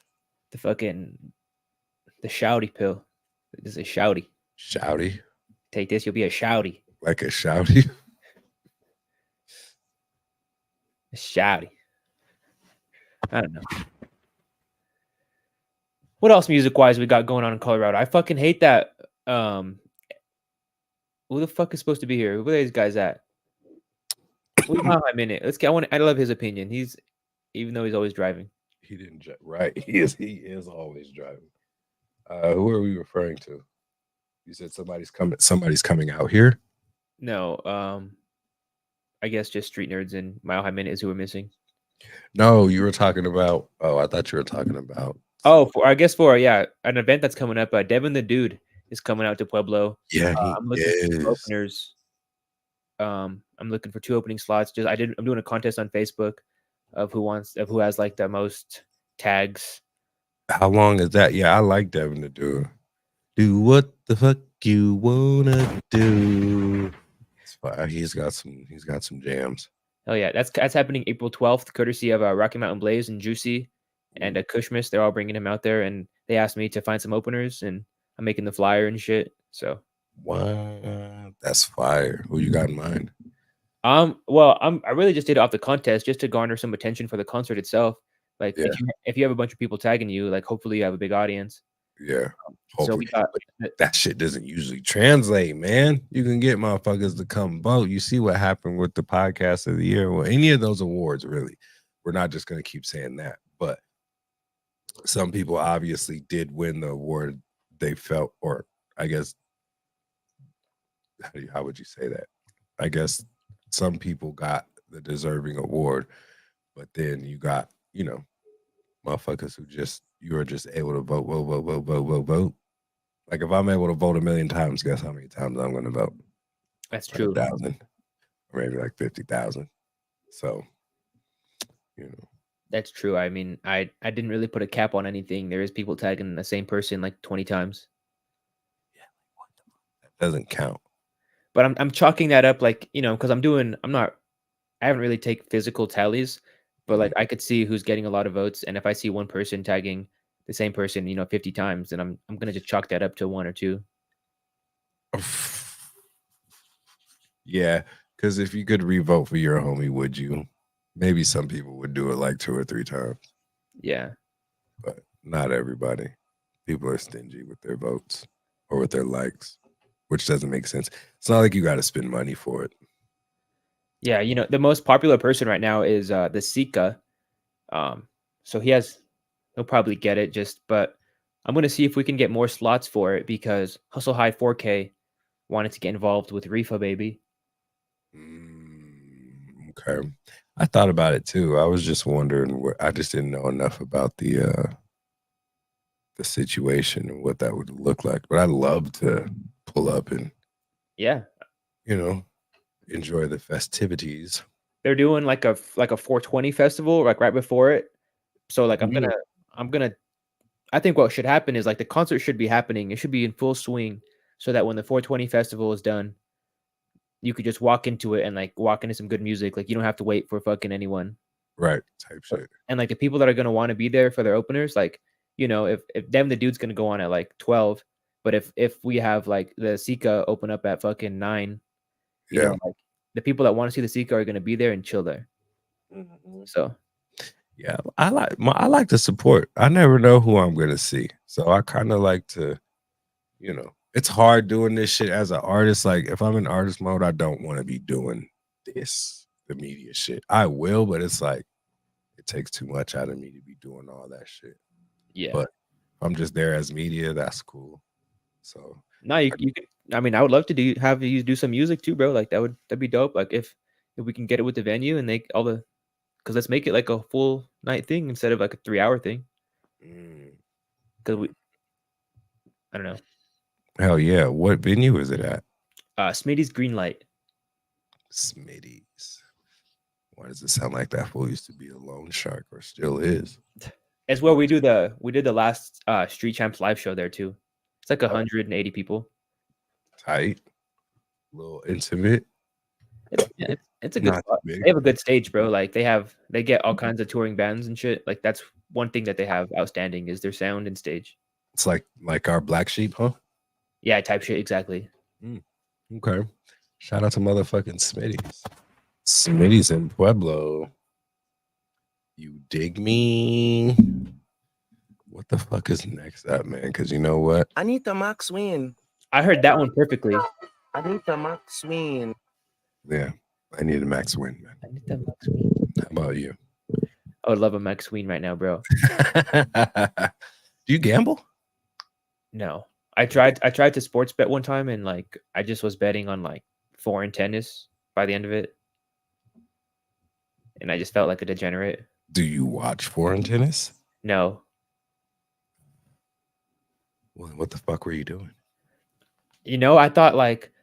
The shouty pill. This is a shouty. Shouty. Take this, you'll be a shouty. Like a shouty. A shouty. I don't know. What else music-wise we got going on in Colorado? I fucking hate that. Who the fuck is supposed to be here? Where are these guys at? Wait a minute. I love his opinion. Even though he's always driving. He didn't right. He is always driving. Who are we referring to? You said somebody's coming out here? No, I guess just Street Nerds and Mile High Minute is who we're missing. No, you were talking about. Oh, I thought you were talking about. Oh, for an event that's coming up. Devin the Dude is coming out to Pueblo. Yeah, I'm looking for openers. I'm looking for 2 opening slots. I'm doing a contest on Facebook of who has like the most tags. How long is that? Yeah, I like Devin the Dude. Do what the fuck you wanna do. He's got some jams. Oh yeah, that's happening April 12th, courtesy of Rocky Mountain Blaze and Juicy and Kushmas. They're all bringing him out there, and they asked me to find some openers, and I'm making the flyer and shit. So what? That's fire. Who you got in mind? Well, I really just did it off the contest just to garner some attention for the concert itself. Like Yeah. if you have a bunch of people tagging you, like hopefully you have a big audience. Yeah. So we got that shit doesn't usually translate, man. You can get motherfuckers to come vote. You see what happened with the podcast of the year or any of those awards, really. We're not just going to keep saying that, but some people obviously did win the award they felt, or I guess, how would you say that? I guess some people got the deserving award, but then you got, motherfuckers who you were just able to vote. Like if I'm able to vote 1,000,000 times, guess how many times I'm going to vote? that's true. 100,000, or maybe like 50,000. So, That's true. I mean, I didn't really put a cap on anything. There is people tagging the same person like 20 times. that doesn't count. But I'm chalking that up like, because I haven't really take physical tallies, but like I could see who's getting a lot of votes. And if I see one person tagging the same person, 50 times, then I'm gonna just chalk that up to 1 or 2. Yeah, because if you could revote for your homie, would you? Maybe some people would do it like 2 or 3 times. Yeah. But not everybody. People are stingy with their votes or with their likes, which doesn't make sense. It's not like you got to spend money for it. Yeah, the most popular person right now is the Sika. So he'll probably get it but I'm gonna see if we can get more slots for it because Hustle High 4K wanted to get involved with Rifa Baby. Okay. I thought about it too. I was just wondering I just didn't know enough about the situation and what that would look like. But I'd love to pull up and enjoy the festivities. They're doing like a 420 festival like right before it. So like I think what should happen is like the concert should be happening. It should be in full swing so that when the 420 festival is done, you could just walk into it and like walk into some good music. Like you don't have to wait for fucking anyone. Right. Type shit. And like the people that are going to want to be there for their openers, like, if the dude's going to go on at like 12, but if we have like the Sika open up at fucking 9, like the people that want to see the Sika are going to be there and chill there. So yeah, I like to support. I never know who I'm gonna see, so I kind of like to, it's hard doing this shit as an artist. Like if I'm in artist mode, I don't want to be doing the media shit. I will, but it's like it takes too much out of me to be doing all that shit. Yeah, but if I'm just there as media, that's cool. So no, you could. I mean, I would love to have you do some music too, bro. Like that'd be dope. Like if we can get it with the venue and they because let's make it like a full night thing instead of like a 3-hour thing. Because I don't know. Hell yeah! What venue is it at? Smitty's Greenlight. Smitty's. Why does it sound like that fool used to be a loan shark or still is? It's where we did the last Street Champs live show there too. It's like 180 people. Tight, a little intimate. It's a good spot. They have a good stage, bro. Like they get all kinds of touring bands and shit. Like that's one thing that they have outstanding is their sound and stage. It's like our Black Sheep, huh? Yeah, type shit, exactly. Okay. Shout out to motherfucking Smitty's. Smitty's in Pueblo. You dig me? What the fuck is next up, man? Because you know what? I need the Max Win. I heard that one perfectly. I need the Max Win. Yeah, I need a Max Win, man. I need the Max Win. How about you? I would love a Max Win right now, bro. Do you gamble? No. I tried to sports bet one time and like I just was betting on like foreign tennis by the end of it. And I just felt like a degenerate. Do you watch foreign tennis? No. Well, what the fuck were you doing? I thought like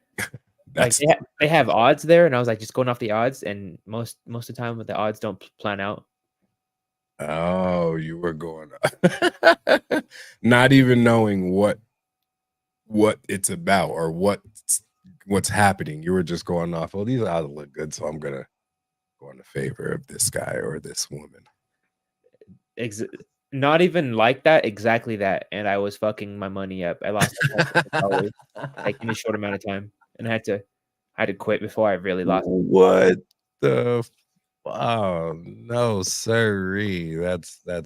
they have odds there, and I was like just going off the odds, and most of the time the odds don't plan out. Oh, you were going not even knowing what it's about or what's happening. You were just going off, oh, these odds look good, so I'm gonna go in the favor of this guy or this woman. Not even like that, exactly that. And I was fucking my money up. I lost $1,000 like in a short amount of time. And I had to quit before I really lost. What the Oh no, sirree. That's no.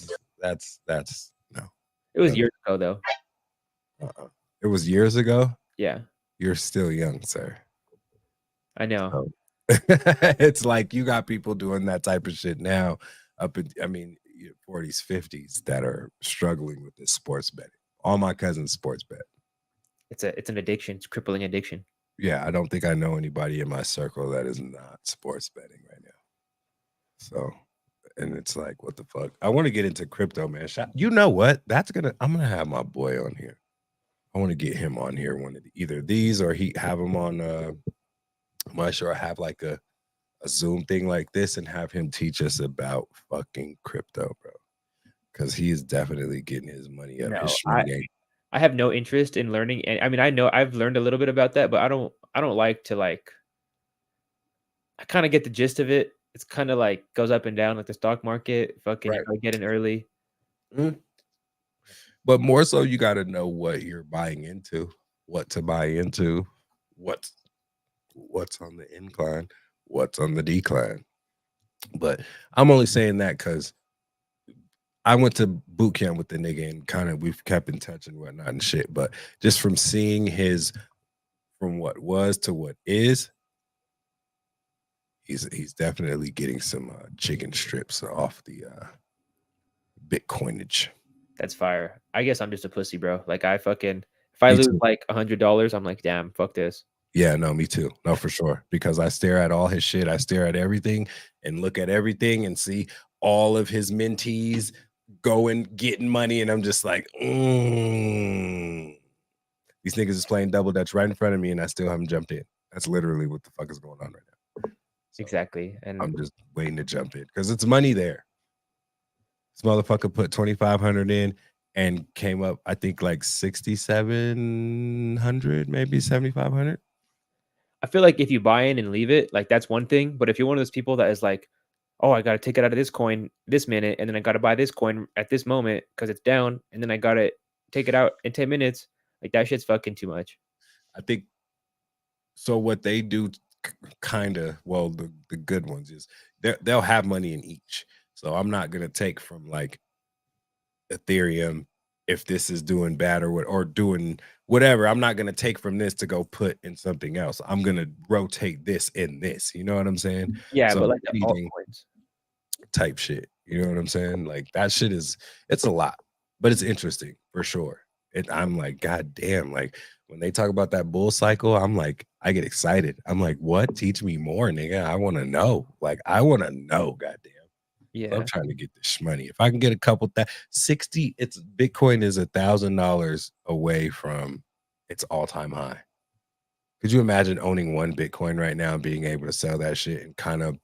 It was years ago though. It was years ago. Yeah, You're still young, sir. I know. So, it's like you got people doing that type of shit now. I mean, 40s, 50s that are struggling with this sports betting. All my cousins sports bet. It's an addiction. It's crippling addiction. Yeah, I don't think I know anybody in my circle that is not sports betting right now. So, and it's like, what the fuck? I want to get into crypto, man. You know what? I'm gonna have my boy on here. I want to get him on here one of either these or have him on I'm not sure I have like a Zoom thing like this and have him teach us about fucking crypto, bro. Because he is definitely getting his money up. No, I have no interest in learning, and I mean, I know I've learned a little bit about that, but I don't like to like. I kind of get the gist of it. It's kind of like goes up and down like the stock market. Fucking get in early. But more so, you got to know what you're buying into, what to buy into, what's on the incline, what's on the decline. But I'm only saying that because I went to boot camp with the nigga and kind of we've kept in touch and whatnot and shit. But just from seeing from what was to what is, he's definitely getting some chicken strips off the Bitcoinage. That's fire. I guess I'm just a pussy, bro. Like if I lose like $100, I'm like, damn, fuck this. Yeah, no, me too. No, for sure. Because I stare at all his shit. I stare at everything and look at everything and see all of his mentees going, getting money. And I'm just like, these niggas is playing double dutch right in front of me and I still haven't jumped in. That's literally what the fuck is going on right now. So exactly. And I'm just waiting to jump in because it's money there. This motherfucker put 2,500 in and came up, I think, like 6,700, maybe 7,500. I feel like if you buy in and leave it, like that's one thing. But if you're one of those people that is like, oh, I got to take it out of this coin this minute, and then I got to buy this coin at this moment because it's down, and then I got to take it out in 10 minutes, like that shit's fucking too much. I think so. What they do, kind of, well, the good ones is they'll have money in each. So I'm not gonna take from like Ethereum if this is doing bad or doing whatever. I'm not gonna take from this to go put in something else. I'm gonna rotate this in this. You know what I'm saying? Yeah, so but like the altcoins type shit. You know what I'm saying? Like that shit it's a lot, but it's interesting for sure. I'm like, God damn, like when they talk about that bull cycle, I'm like, I get excited. I'm like, what? Teach me more, nigga. I want to know. Like, I want to know, goddamn. Yeah, I'm trying to get this money. If I can get a couple that 60, Bitcoin is $1,000 away from its all-time high. Could you imagine owning one Bitcoin right now and being able to sell that shit and kind of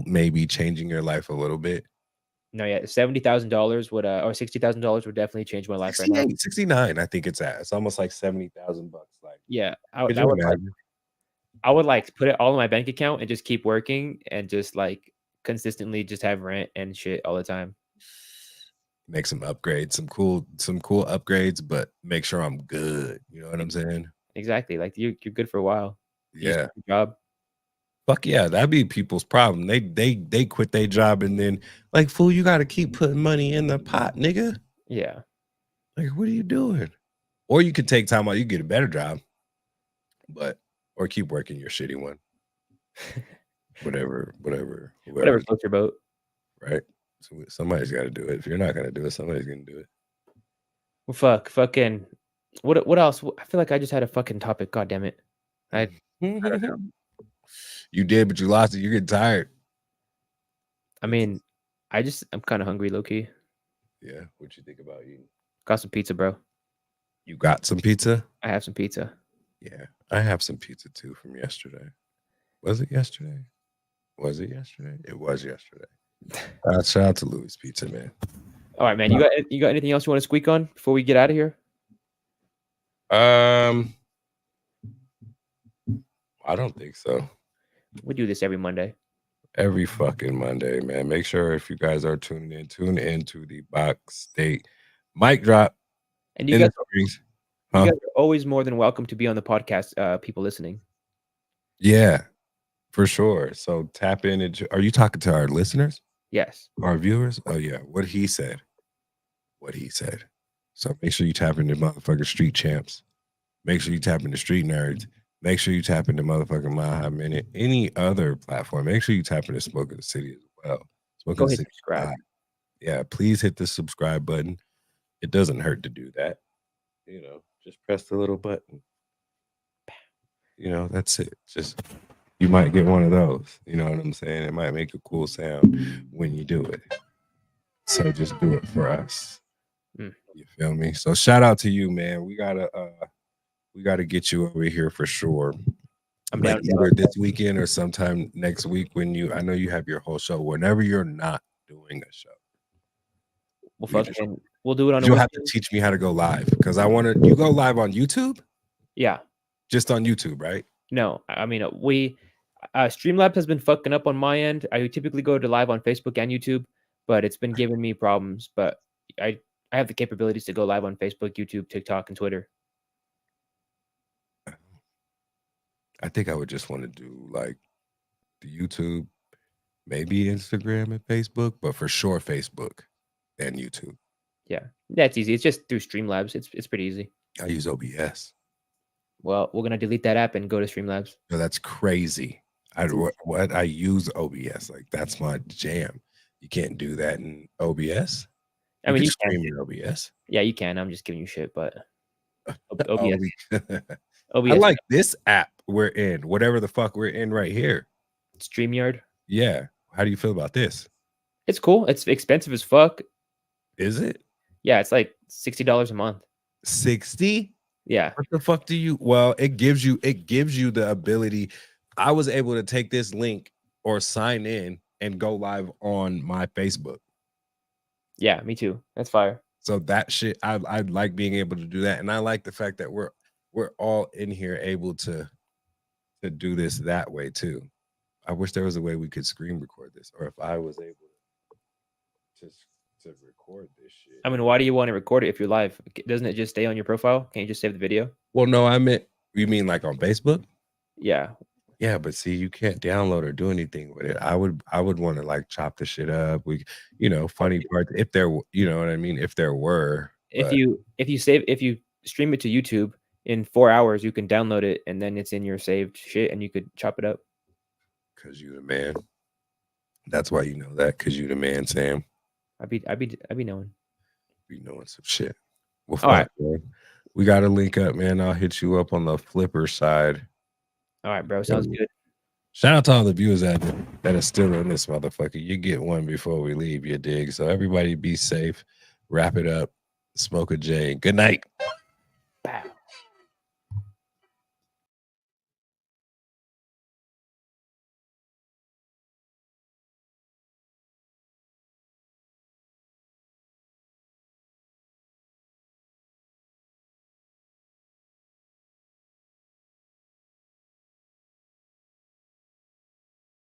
maybe changing your life a little bit? No, yeah, $70,000 would or $60,000 would definitely change my life right now. 69, I think it's at. It's almost like $70,000. Like, yeah, I would like put it all in my bank account and just keep working and just like consistently just have rent and shit all the time. Make some upgrades, some cool upgrades, but make sure I'm good. You know what I'm saying? Exactly. Like you're good for a while. Yeah. Job. Fuck yeah, that'd be people's problem. They quit their job and then like, fool, you got to keep putting money in the pot, nigga. Yeah. Like, what are you doing? Or you could take time out, you get a better job, or keep working your shitty one. whatever floats your boat. Right. So somebody's got to do it. If you're not gonna do it, somebody's gonna do it. Well, fucking. What else? I feel like I just had a fucking topic. God damn it! You did, but you lost it. You're getting tired. I mean, I'm kind of hungry, low key. Yeah. What you think about eating? Got some pizza, bro. You got some pizza? I have some pizza. Yeah, I have some pizza too from yesterday. Was it yesterday? It was yesterday. Shout out to Louis Pizza, man. All right, man. You got anything else you want to squeak on before we get out of here? I don't think so. We do this every Monday. Every fucking Monday, man. Make sure if you guys are tune in to the Box State mic drop. And you guys are always more than welcome to be on the podcast, people listening. Yeah, For sure. So tap into. Are you talking to our listeners? Yes. Our viewers? Oh yeah. What he said. What he said. So make sure you tap into motherfucking Street Champs. Make sure you tap into Street Nerds. Make sure you tap into motherfucking Mile High Minute. Any other platform. Make sure you tap into Smoking the City as well. Smoking Go the hit City subscribe. Live. Yeah, please hit the subscribe button. It doesn't hurt to do that. You know, just press the little button. You know, that's it. Just you might get one of those. You know what I'm saying? It might make a cool sound when you do it. So just do it for us. Mm. You feel me? So shout out to you, man. We gotta get you over here for sure. I'm like down. either this weekend or sometime next week when I know you have your whole show. Whenever you're not doing a show, We'll do it on. You'll have to teach me how to go live because I want to. You go live on YouTube? Yeah, just on YouTube, right? No, I mean Streamlabs has been fucking up on my end. I typically go to live on Facebook and YouTube, but it's been giving me problems. But I have the capabilities to go live on Facebook, YouTube, TikTok, and Twitter. I think I would just want to do like the YouTube, maybe Instagram and Facebook, but for sure Facebook and YouTube. Yeah, that's easy. It's just through Streamlabs. It's pretty easy. I use OBS. Well, we're gonna delete that app and go to Streamlabs. No, that's crazy. I use OBS, like that's my jam. You can't do that in OBS. I mean, you stream can. in OBS. Yeah, you can. I'm just giving you shit, but OBS. OBS. I like this app we're in, whatever the fuck we're in right here. StreamYard. Yeah. How do you feel about this? It's cool. It's expensive as fuck. Is it? Yeah, it's like $60 a month. 60? Yeah. What the fuck do you? Well, it gives you the ability. I was able to take this link or sign in and go live on my Facebook. Yeah, me too. That's fire. So that shit, I like being able to do that, and I like the fact that we're all in here able to do this that way too. I wish there was a way we could screen record this, or if I was able to record this shit. I mean, why do you want to record it if you're live? Doesn't it just stay on your profile? Can't you just save the video? Well, no, I meant you mean like on Facebook? Yeah. Yeah, but see, you can't download or do anything with it. I would want to like chop the shit up. Funny parts if there, you know what I mean. If there were, if you stream it to YouTube in 4 hours, you can download it and then it's in your saved shit and you could chop it up. Cause you the man. That's why you know that. Cause you the man, Sam. I'd be knowing. Be knowing some shit. Well, all right, man. We got to link up, man. I'll hit you up on the flipper side. All right, bro. Sounds good. Shout out to all the viewers that are still in this motherfucker. You get one before we leave, you dig? So everybody be safe. Wrap it up. Smoke a J. Good night. Bow.